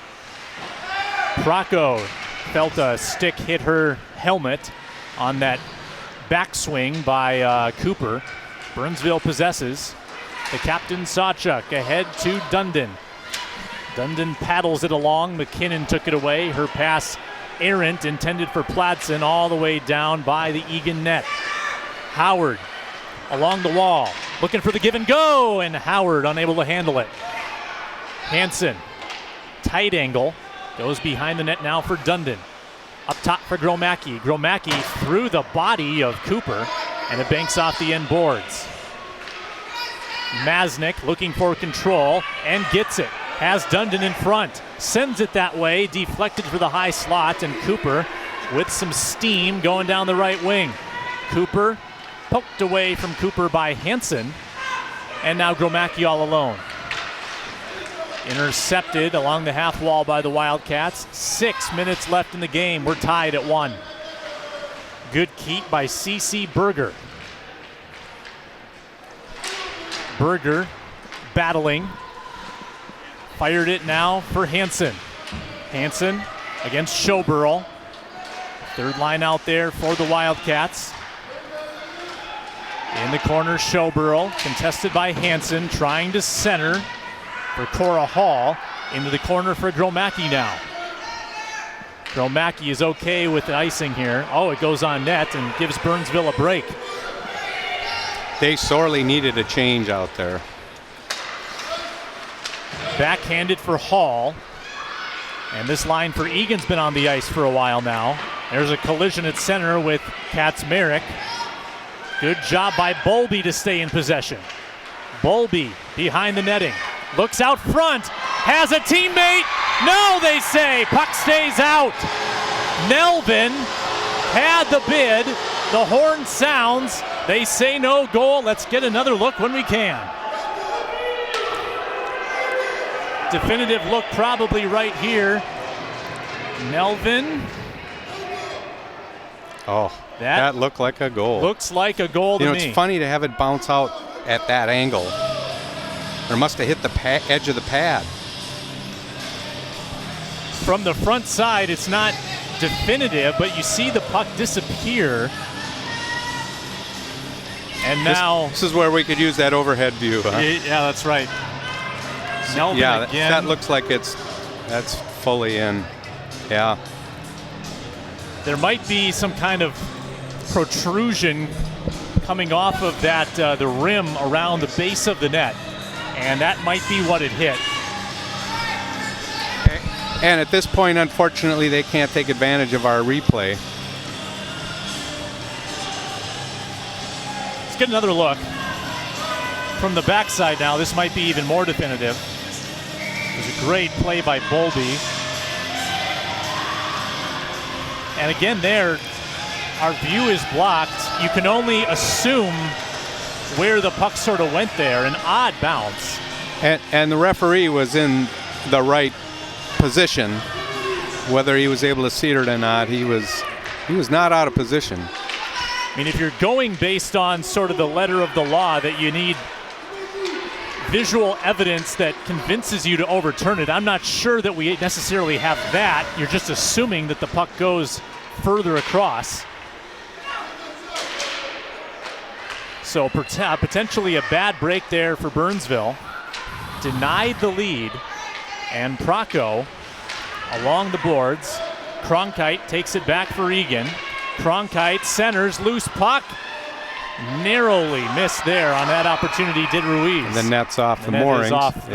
Rocko felt a stick hit her helmet on that backswing by Cooper. Burnsville possesses. The captain Sawchuk ahead to Dunn'don. Dunn'don paddles it along. Mackinnon took it away. Her pass errant, intended for Platson, all the way down by the Egan net. Howard along the wall, looking for the give and go, and Howard unable to handle it. Hansen, tight angle, goes behind the net now for Dunn'don. Up top for Macke. Macke through the body of Cooper, and it banks off the end boards. Masnick looking for control and gets it. Has Dunn'don in front. Sends it that way, deflected for the high slot, and Cooper with some steam going down the right wing. Cooper poked away from Cooper by Hansen, and now Macke all alone. Intercepted along the half wall by the Wildcats. 6 minutes left in the game. We're tied at 1. Good keep by C.C. Berger. Berger battling. Fired it now for Hansen. Hansen against Schoberl. Third line out there for the Wildcats. In the corner, Schoberl, contested by Hansen, trying to center for Cora Hall. Into the corner for Macke now. Macke is okay with the icing here. Oh, it goes on net and gives Burnsville a break. They sorely needed a change out there. Backhanded for Hall. And this line for Egan's been on the ice for a while now. There's a collision at center with Kaczmarek. Good job by Bowlby to stay in possession. Bowlby behind the netting. Looks out front. Has a teammate. No, they say. Puck stays out. Nelvin had the bid. The horn sounds. They say no goal. Let's get another look when we can. Definitive look probably right here. Nelvin. Oh, that looked like a goal. Looks like a goal to me. It's funny to have it bounce out at that angle. Or must have hit the edge of the pad. From the front side, it's not definitive, but you see the puck disappear. And now... This is where we could use that overhead view, huh? Yeah, that's right. Nelvin yeah, again. That looks like that's fully in. Yeah. There might be some kind of protrusion coming off of that, the rim around the base of the net. And that might be what it hit. And at this point, unfortunately, they can't take advantage of our replay. Let's get another look. From the backside now, this might be even more definitive. It was a great play by Bowlby. And again there, our view is blocked. You can only assume where the puck sort of went there, an odd bounce. And the referee was in the right position. Whether he was able to see it or not, he was not out of position. I mean, if you're going based on sort of the letter of the law that you need visual evidence that convinces you to overturn it, I'm not sure that we necessarily have that. You're just assuming that the puck goes further across. So potentially a bad break there for Burnsville. Denied the lead. And Rocko along the boards. Cronkite takes it back for Egan. Cronkite centers, loose puck. Narrowly missed there on that opportunity, did Ruiz. And the net's off the net moorings. Is off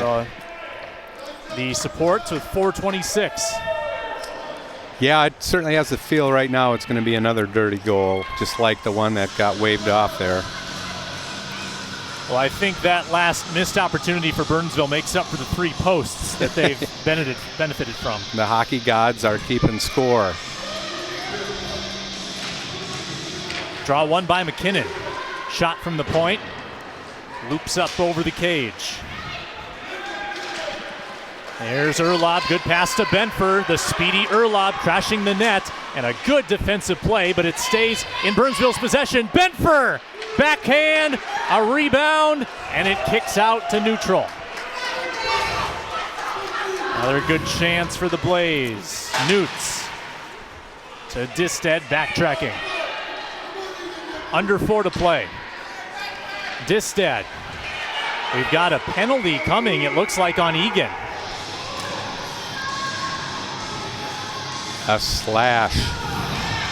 the supports with 4:26. Yeah, it certainly has the feel right now it's going to be another dirty goal, just like the one that got waved off there. Well, I think that last missed opportunity for Burnsville makes up for the 3 posts that they've benefited from. The hockey gods are keeping score. Draw one by Mackinnon. Shot from the point. Loops up over the cage. There's Erlob. Good pass to Benfer. The speedy Erlob crashing the net. And a good defensive play, but it stays in Burnsville's possession. Benfer! Backhand, a rebound, and it kicks out to neutral. Another good chance for the Blaze. Newts to Disted, backtracking. Under 4 to play. Disted. We've got a penalty coming, it looks like, on Egan. A slash.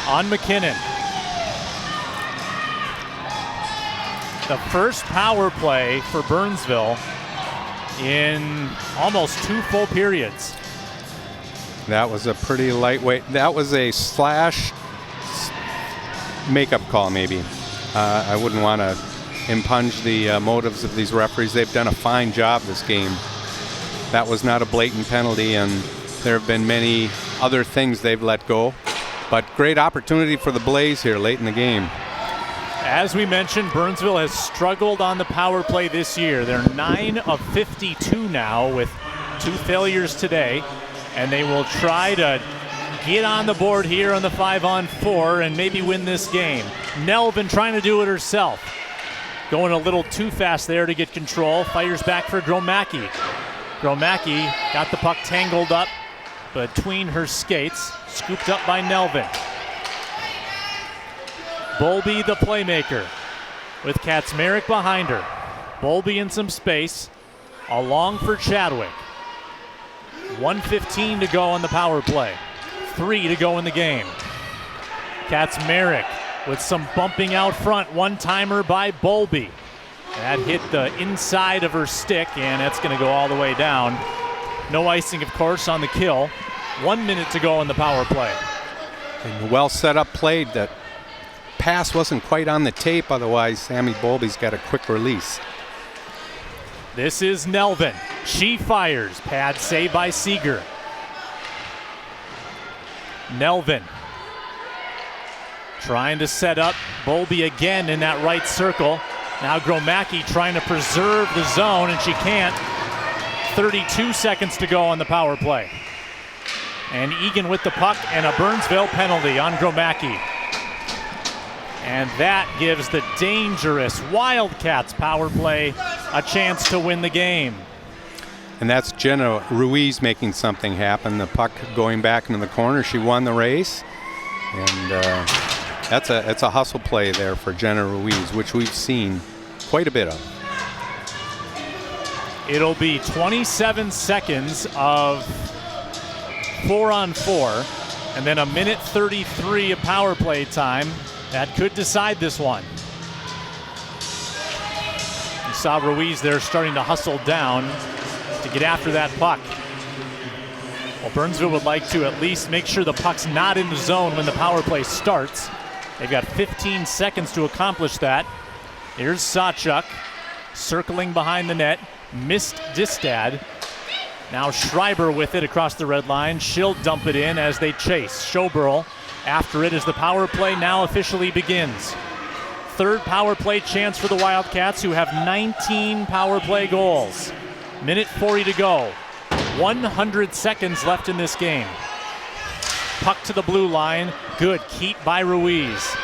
On Mackinnon. The first power play for Burnsville in almost 2 full periods. That was a pretty lightweight. That was a slash makeup call, maybe. I wouldn't want to impugn the motives of these referees. They've done a fine job this game. That was not a blatant penalty, and there have been many other things they've let go. But great opportunity for the Blaze here late in the game. As we mentioned, Burnsville has struggled on the power play this year. They're 9 of 52 now with 2 failures today, and they will try to get on the board here on the 5-on-4 and maybe win this game. Nelvin trying to do it herself. Going a little too fast there to get control. Fires back for Macke. Macke got the puck tangled up between her skates, scooped up by Nelvin. Bowlby, the playmaker, with Kaczmarek behind her. Bowlby in some space, along for Chadwick. 1:15 to go on the power play. 3 to go in the game. Kaczmarek with some bumping out front. One-timer by Bowlby. That hit the inside of her stick, and that's going to go all the way down. No icing, of course, on the kill. 1 minute to go on the power play. And well set up play. That pass wasn't quite on the tape, otherwise Sammy Bowlby's got a quick release. This is Nelvin. She fires. Pad save by Seager. Nelvin trying to set up Bowlby again in that right circle. Now Macke trying to preserve the zone, and she can't. 32 seconds to go on the power play. And Egan with the puck and a Burnsville penalty on Macke. And that gives the dangerous Wildcats power play a chance to win the game. And that's Jenna Ruiz making something happen. The puck going back into the corner. She won the race. And that's a hustle play there for Jenna Ruiz, which we've seen quite a bit of. It'll be 27 seconds of 4-on-4, and then a minute 33 of power play time. That could decide this one. You saw Ruiz there starting to hustle down to get after that puck. Well, Burnsville would like to at least make sure the puck's not in the zone when the power play starts. They've got 15 seconds to accomplish that. Here's Sawchuk circling behind the net. Missed Distad. Now Schreiber with it across the red line. She'll dump it in as they chase. Schoberl after it as the power play now officially begins. Third power play chance for the Wildcats, who have 19 power play goals. Minute 40 to go. 100 seconds left in this game. Puck to the blue line. Good keep by Ruiz.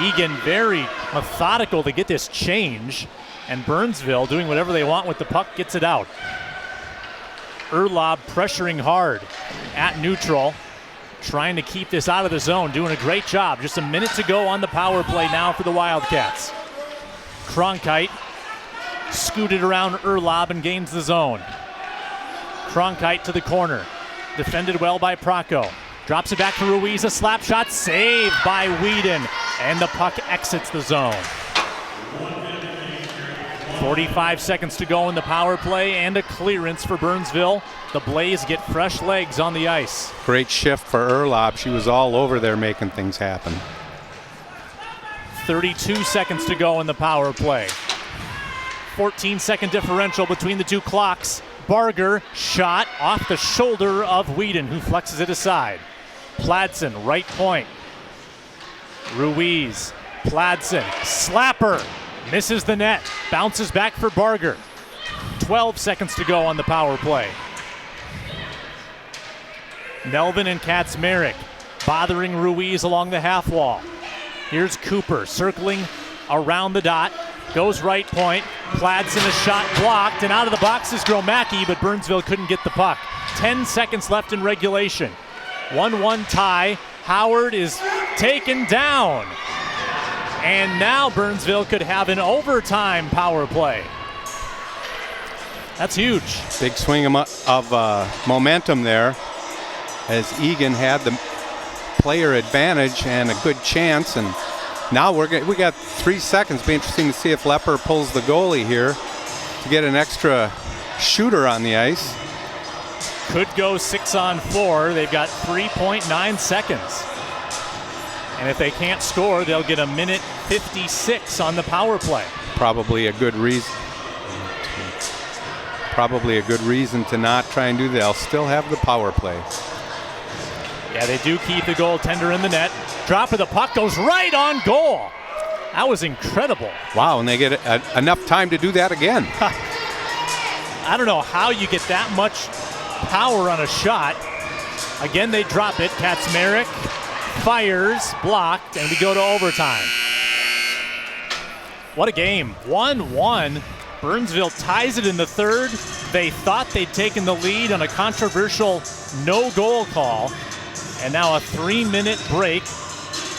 Egan very methodical to get this change. And Burnsville doing whatever they want with the puck, gets it out. Urlaub pressuring hard at neutral. Trying to keep this out of the zone. Doing a great job. Just a minute to go on the power play now for the Wildcats. Cronkite scooted around Urlaub and gains the zone. Cronkite to the corner. Defended well by Procco. Drops it back to Ruiz. A slap shot saved by Whedon. And the puck exits the zone. 45 seconds to go in the power play and a clearance for Burnsville. The Blaze get fresh legs on the ice. Great shift for Urlaub. She was all over there making things happen. 32 seconds to go in the power play. 14-second differential between the two clocks. Barger shot off the shoulder of Whedon, who flexes it aside. Pladsen, right point. Ruiz, Pladsen, slapper. Misses the net. Bounces back for Barger. 12 seconds to go on the power play. Nelvin and Kaczmarek bothering Ruiz along the half wall. Here's Cooper circling around the dot. Goes right point. Pladsen a shot blocked, and out of the box is Macke, but Burnsville couldn't get the puck. 10 seconds left in regulation. 1-1 tie. Howard is taken down. And now Burnsville could have an overtime power play. That's huge. Big swing of momentum there as Egan had the player advantage and a good chance. And now we got 3 seconds. Be interesting to see if Lepper pulls the goalie here to get an extra shooter on the ice. Could go 6-on-4. They've got 3.9 seconds. And if they can't score, they'll get a minute 56 on the power play. Probably a good reason. Probably a good reason to not try and do that. They'll still have the power play. Yeah, they do keep the goaltender in the net. Drop of the puck goes right on goal. That was incredible. Wow, and they get enough time to do that again. I don't know how you get that much power on a shot. Again, they drop it. Kaczmarek fires, blocked, and we go to overtime. What a game. 1-1. Burnsville ties it in the third, They thought they'd taken the lead on a controversial no-goal call, and now a 3-minute break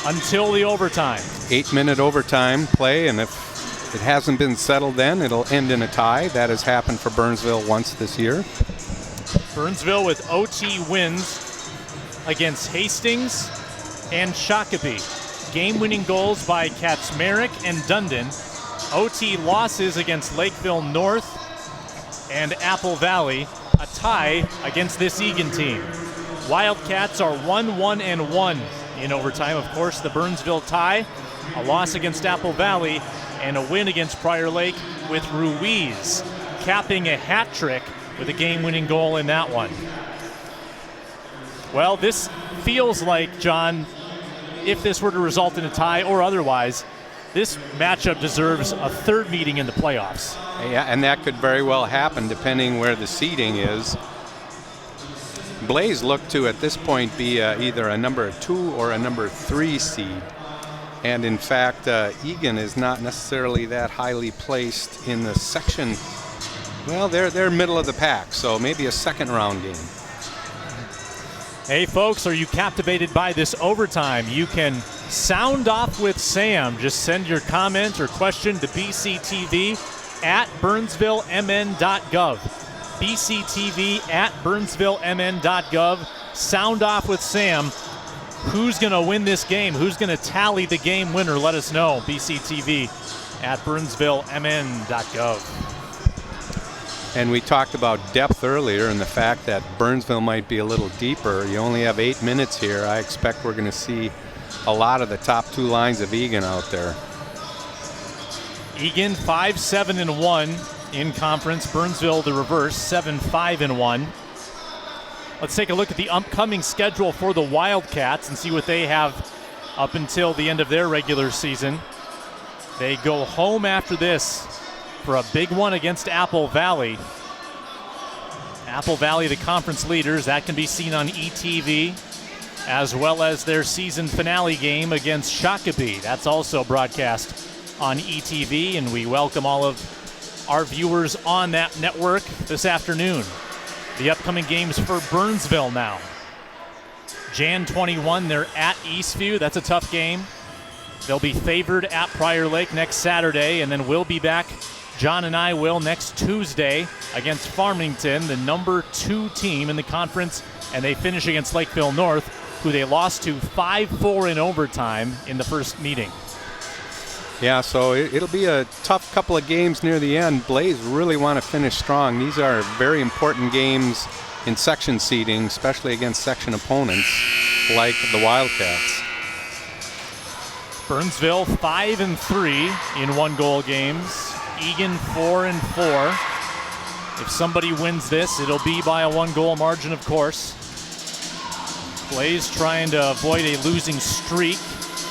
until the overtime. 8-minute overtime play, and if it hasn't been settled then, it'll end in a tie. That has happened for Burnsville once this year. Burnsville with OT wins against Hastings and Shakopee. Game-winning goals by Kaczmarek and Dunn'don. OT losses against Lakeville North and Apple Valley. A tie against this Egan team. Wildcats are 1-1-1 in overtime. Of course, the Burnsville tie, a loss against Apple Valley, and a win against Prior Lake with Ruiz capping a hat trick with a game-winning goal in that one. Well, this feels like, John, if this were to result in a tie or otherwise, this matchup deserves a third meeting in the playoffs. Yeah, and that could very well happen depending where the seeding is. Blaze look to, at this point, be either a number 2 or a number 3 seed. And in fact, Egan is not necessarily that highly placed in the section. Well, they're middle of the pack, so maybe a second round game. Hey folks, are you captivated by this overtime? You can sound off with Sam. Just send your comment or question to BCTV at burnsvillemn.gov. BCTV at burnsvillemn.gov. Sound off with Sam. Who's going to win this game? Who's going to tally the game winner? Let us know. BCTV at burnsvillemn.gov. And we talked about depth earlier and the fact that Burnsville might be a little deeper. You only have 8 minutes here. I expect we're going to see a lot of the top 2 lines of Egan out there. Egan 5-7-1 in conference. Burnsville the reverse, 7-5-1. Let's take a look at the upcoming schedule for the Wildcats and see what they have up until the end of their regular season. They go home after this for a big one against Apple Valley. Apple Valley, the conference leaders. That can be seen on ETV, as well as their season finale game against Shakopee. That's also broadcast on ETV, and we welcome all of our viewers on that network this afternoon. The upcoming games for Burnsville now. Jan 21, they're at Eastview. That's a tough game. They'll be favored at Prior Lake next Saturday, and then we'll be back, John and I will, next Tuesday against Farmington, the number 2 team in the conference, and they finish against Lakeville North, who they lost to 5-4 in overtime in the first meeting. Yeah, so it'll be a tough couple of games near the end. Blaze really want to finish strong. These are very important games in section seeding, especially against section opponents like the Wildcats. Burnsville 5-3 in 1-goal games. Egan 4-4. If somebody wins this, it'll be by a 1-goal margin, of course. Blaze trying to avoid a losing streak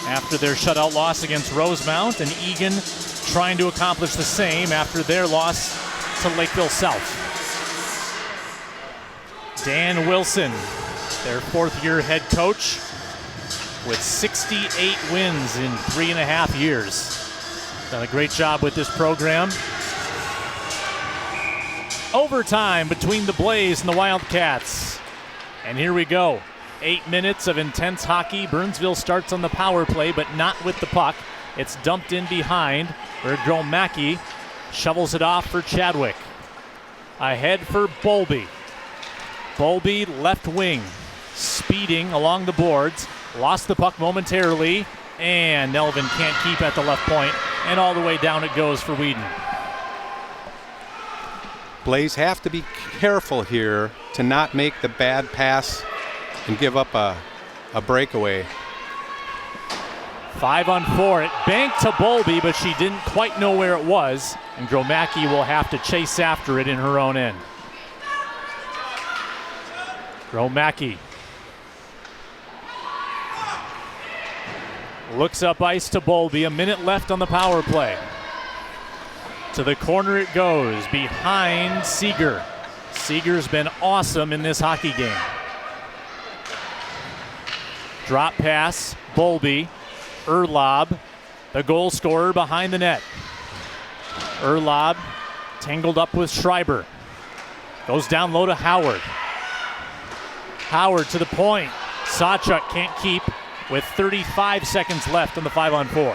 after their shutout loss against Rosemount, and Egan trying to accomplish the same after their loss to Lakeville South. Dan Wilson, their 4th-year head coach, with 68 wins in 3.5 years. Done a great job with this program. Overtime between the Blaze and the Wildcats. And here we go. 8 minutes of intense hockey. Burnsville starts on the power play, but not with the puck. It's dumped in behind, where Macke shovels it off for Chadwick. Ahead for Bowlby. Bowlby, left wing, speeding along the boards. Lost the puck momentarily, and Nelvin can't keep at the left point, and all the way down it goes for Whedon. Blaze have to be careful here to not make the bad pass and give up a breakaway. 5-on-4. It banked to Bowlby, but she didn't quite know where it was, and Macke will have to chase after it in her own end. Macke looks up ice to Bowlby. A minute left on the power play. To the corner it goes, behind Seager. Seager's been awesome in this hockey game. Drop pass, Bowlby. Erlob, the goal scorer, behind the net. Erlob tangled up with Schreiber. Goes down low to Howard. Howard to the point. Sawchuk can't keep with 35 seconds left on the 5-on-4.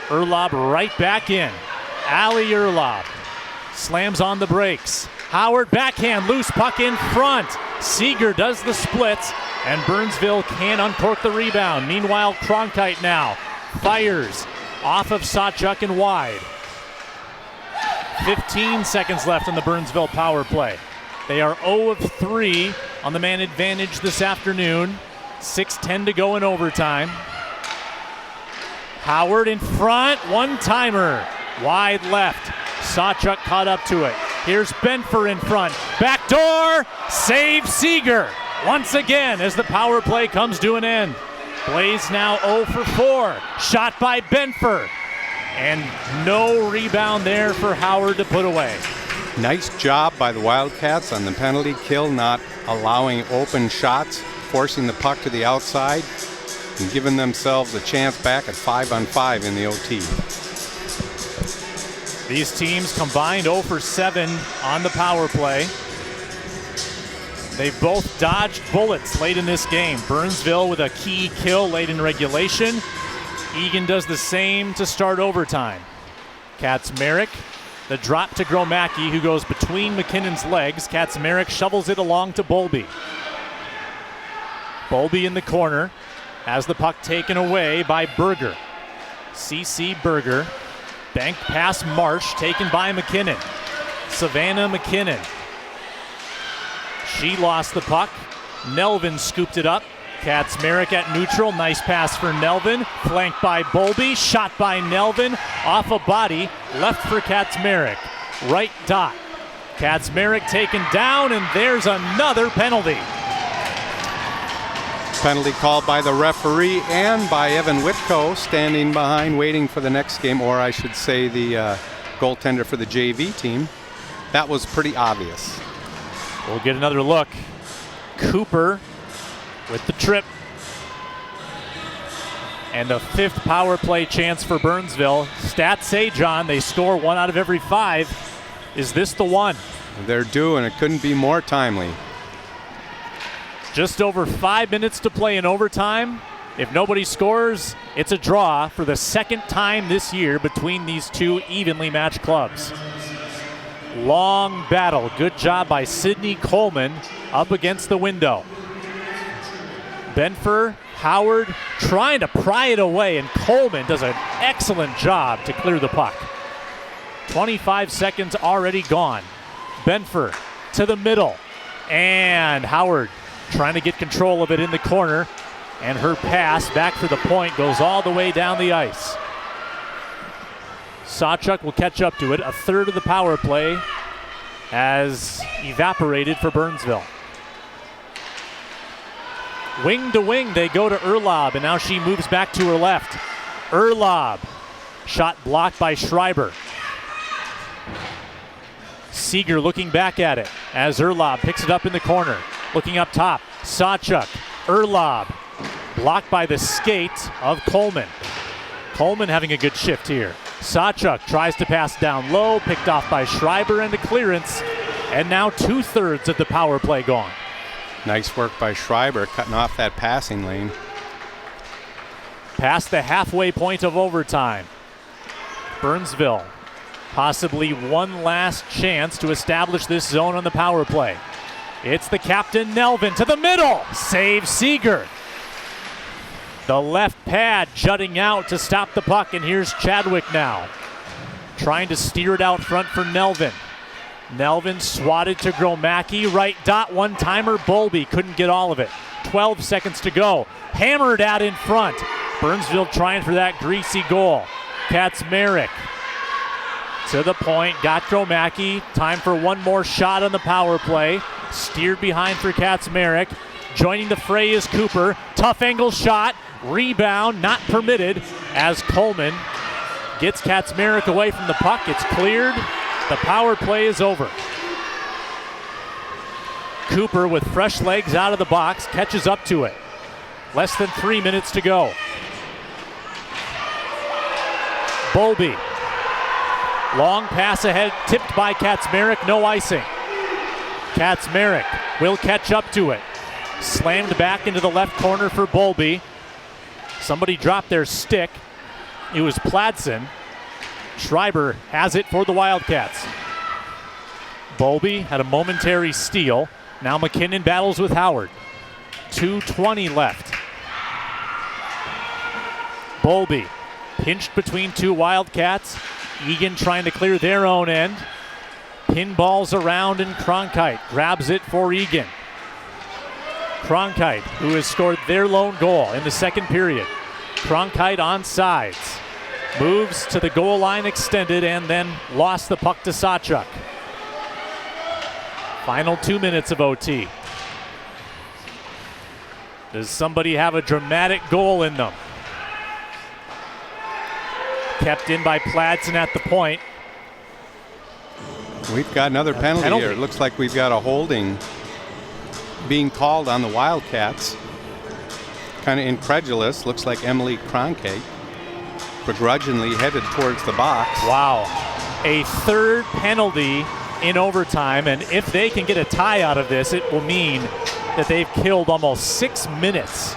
Urlaub right back in. Ali Urlaub slams on the brakes. Howard backhand, loose puck in front. Seager does the splits, and Burnsville can't uncork the rebound. Meanwhile, Cronkite now fires off of Sawchuk and wide. 15 seconds left on the Burnsville power play. They are 0 of 3 on the man advantage this afternoon. 6:10 to go in overtime. Howard in front, one-timer, wide left. Sawchuk caught up to it. Here's Benfer in front. Backdoor, save Seager. Once again as the power play comes to an end. Blaze now 0 for 4. Shot by Benfer. And no rebound there for Howard to put away. Nice job by the Wildcats on the penalty kill, not allowing open shots, forcing the puck to the outside, and giving themselves a chance back at 5-on-5 in the OT. These teams combined 0 for 7 on the power play. They've both dodged bullets late in this game. Burnsville with a key kill late in regulation. Egan does the same to start overtime. Kaczmarek, the drop to Macke, who goes between McKinnon's legs. Kaczmarek shovels it along to Bowlby. Bowlby in the corner has the puck taken away by Berger. C.C. Berger. Banked pass Marsh, taken by McKinnon. Savannah McKinnon. She lost the puck. Nelvin scooped it up. Kaczmarek at neutral. Nice pass for Nelvin. Flanked by Bowlby. Shot by Nelvin. Off a body. Left for Kaczmarek. Right dot. Kaczmarek taken down, and there's another penalty. Penalty called by the referee and by Evan Whitko, standing behind waiting for the next game, or I should say the goaltender for the JV team. That was pretty obvious. We'll get another look. Cooper with the trip. And a 5th power play chance for Burnsville. Stats say, John, they score 1 out of every 5. Is this the one? They're due, and it couldn't be more timely. Just over 5 minutes to play in overtime. If nobody scores, it's a draw for the second time this year between these two evenly matched clubs. Long battle. Good job by Sidney Coleman up against the window. Benfer, Howard trying to pry it away, and Coleman does an excellent job to clear the puck. 25 seconds already gone. Benfer to the middle, and Howard trying to get control of it in the corner, and her pass back for the point goes all the way down the ice. Sawchuk will catch up to it. A third of the power play has evaporated for Burnsville. Wing to wing, they go to Urlaub, and now she moves back to her left. Urlaub, shot blocked by Schreiber. Seager looking back at it as Urlaub picks it up in the corner. Looking up top, Sawchuk, Urlaub, blocked by the skate of Coleman. Coleman having a good shift here. Sawchuk tries to pass down low, picked off by Schreiber, and a clearance. And now 2/3 of the power play gone. Nice work by Schreiber, cutting off that passing lane. Past the halfway point of overtime. Burnsville, possibly one last chance to establish this zone on the power play. It's the captain, Nelvin, to the middle. Save Seager. The left pad jutting out to stop the puck, and here's Chadwick now. Trying to steer it out front for Nelvin. Nelvin swatted to Macke. Right dot, one-timer. Bowlby couldn't get all of it. 12 seconds to go. Hammered out in front. Burnsville trying for that greasy goal. Kaczmarek to the point. Got Macke. Time for one more shot on the power play. Steered behind for Kaczmarek. Joining the fray is Cooper. Tough angle shot. Rebound not permitted as Coleman gets Kaczmarek away from the puck. It's cleared. The power play is over. Cooper with fresh legs out of the box catches up to it. Less than 3 minutes to go. Bowlby. Long pass ahead, tipped by Kaczmarek, no icing. Kaczmarek will catch up to it. Slammed back into the left corner for Bowlby. Somebody dropped their stick. It was Pladsen. Schreiber has it for the Wildcats. Bowlby had a momentary steal. Now Mackinnon battles with Howard. 2:20 left. Bowlby pinched between two Wildcats. Egan trying to clear their own end. Pinballs around and Cronkite grabs it for Egan. Cronkite, who has scored their lone goal in the second period. Cronkite on sides. Moves to the goal line extended and then lost the puck to Sawchuk. Final 2 minutes of OT. Does somebody have a dramatic goal in them? Kept in by Pladsen at the point. We've got another penalty here. It looks like we've got a holding being called on the Wildcats. Kind of incredulous. Looks like Emily Cronkite begrudgingly headed towards the box. Wow. A third penalty in overtime, and if they can get a tie out of this, it will mean that they've killed almost 6 minutes.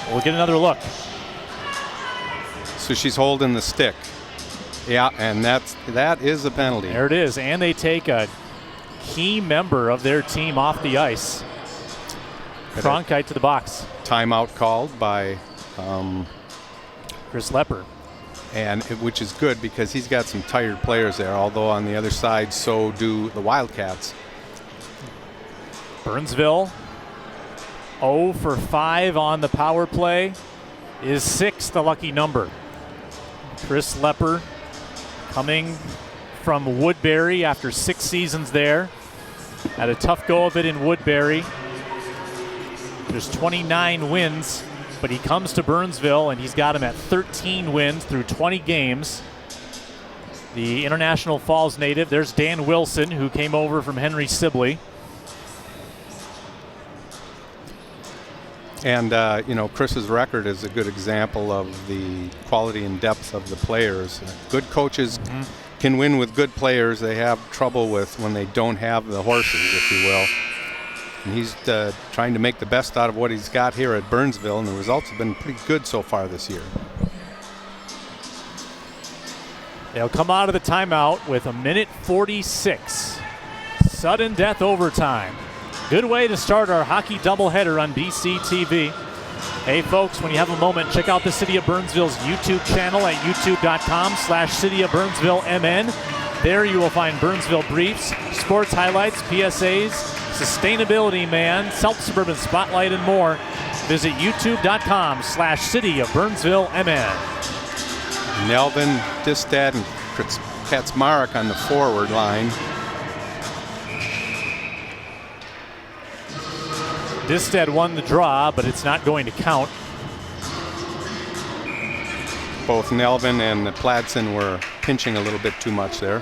We'll get another look. So she's holding the stick. Yeah, and that is a penalty. There it is, and they take a key member of their team off the ice. Cronkite to the box. Timeout called by Chris Lepper. And which is good because he's got some tired players there, although on the other side so do the Wildcats. Burnsville 0 for 5 on the power play. Is 6 the lucky number? Chris Lepper coming from Woodbury after 6 seasons there. Had a tough go of it in Woodbury. There's 29 wins, but he comes to Burnsville and he's got him at 13 wins through 20 games. The International Falls native, there's Dan Wilson, who came over from Henry Sibley. And, Chris's record is a good example of the quality and depth of the players. Good coaches can win with good players. They have trouble with when they don't have the horses, if you will. And he's trying to make the best out of what he's got here at Burnsville, and the results have been pretty good so far this year. They'll come out of the timeout with 1:46. Sudden death overtime. Good way to start our hockey doubleheader on BCTV. Hey folks, when you have a moment, check out the City of Burnsville's YouTube channel at youtube.com/City of Burnsville MN. There you will find Burnsville briefs, sports highlights, PSAs, Sustainability Man, Self-Suburban Spotlight, and more. Visit youtube.com/City of Burnsville MN. Nelvin, Distad, and Kaczmarek on the forward line. Distad won the draw, but it's not going to count. Both Nelvin and Pladsen were pinching a little bit too much there.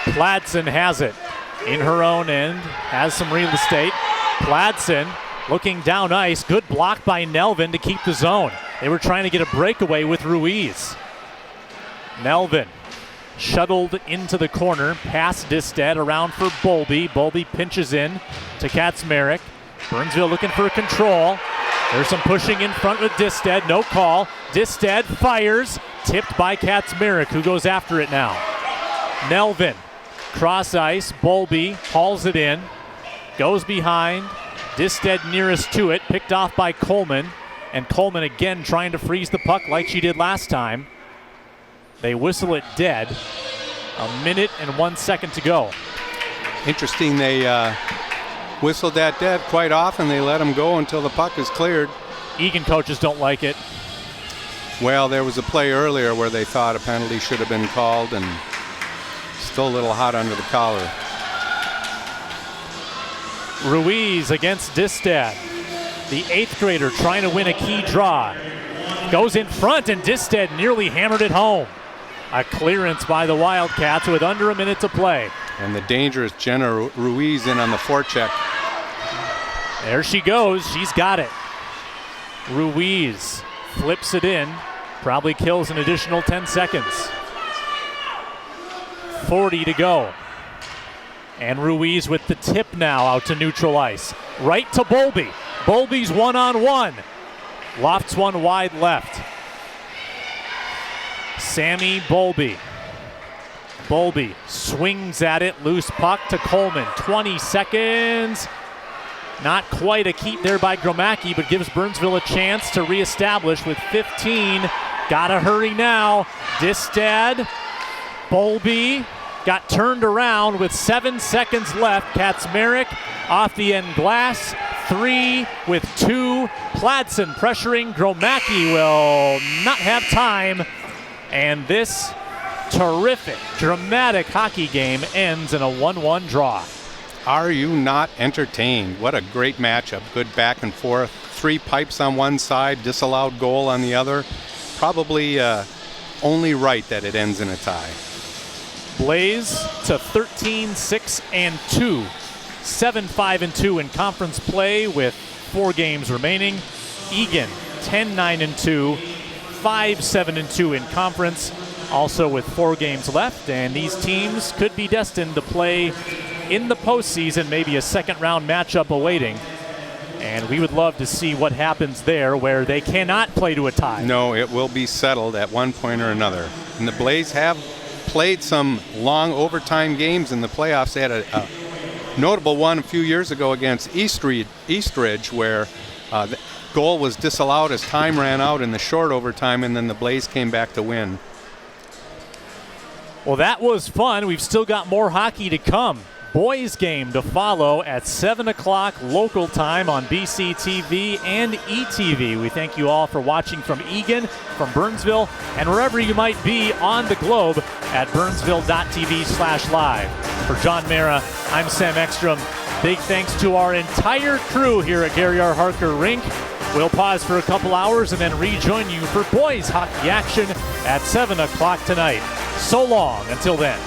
Pladsen has it in her own end, has some real estate. Pladsen looking down ice. Good block by Nelvin to keep the zone. They were trying to get a breakaway with Ruiz. Nelvin shuttled into the corner, past Distad, around for Bowlby. Bowlby pinches in to Kaczmarek. Burnsville looking for control. There's some pushing in front with Distad, no call. Distad fires, tipped by Kaczmarek, who goes after it now. Nelvin, cross ice, Bowlby hauls it in, goes behind. Distad nearest to it, picked off by Coleman, and Coleman again trying to freeze the puck like she did last time. They whistle it dead. 1:01 to go. Interesting, they whistled that dead quite often. They let him go until the puck is cleared. Egan coaches don't like it. Well, there was a play earlier where they thought a penalty should have been called, and still a little hot under the collar. Ruiz against Distad. The 8th grader trying to win a key draw. Goes in front, and Distad nearly hammered it home. A clearance by the Wildcats with under a minute to play. And the dangerous Jenna Ruiz in on the forecheck. There she goes. She's got it. Ruiz flips it in. Probably kills an additional 10 seconds. 40 to go. And Ruiz with the tip now out to neutral ice. Right to Bowlby. Bowlby's one-on-one. Lofts one wide left. Sammy Bowlby. Bowlby swings at it. Loose puck to Coleman. 20 seconds. Not quite a keep there by Gromacki, but gives Burnsville a chance to reestablish with 15. Gotta hurry now. Distad. Bowlby got turned around with 7 seconds left. Kaczmarek off the end glass. 3 with 2. Pladsen pressuring. Gromacki will not have time. And this terrific, dramatic hockey game ends in a 1-1 draw. Are you not entertained? What a great matchup. Good back and forth. 3 pipes on one side, disallowed goal on the other. Probably only right that it ends in a tie. Blaze to 13-6-2. 7-5-2 in conference play with 4 games remaining. Egan 10-9-2. 5-7-2 in conference, also with 4 games left. And these teams could be destined to play in the postseason, maybe a second-round matchup awaiting. And we would love to see what happens there where they cannot play to a tie. No, it will be settled at one point or another. And the Blaze have played some long overtime games in the playoffs. They had a notable one a few years ago against Eastridge where the goal was disallowed as time ran out in the short overtime, and then the Blaze came back to win. Well, that was fun. We've still got more hockey to come. Boys game to follow at 7 o'clock local time on BCTV and ETV. We thank you all for watching from Egan, from Burnsville, and wherever you might be on the globe at burnsville.tv/live. For John Mara, I'm Sam Eckstrom. Big thanks to our entire crew here at Gary R. Harker Rink. We'll pause for a couple hours and then rejoin you for boys hockey action at 7 o'clock tonight. So long until then.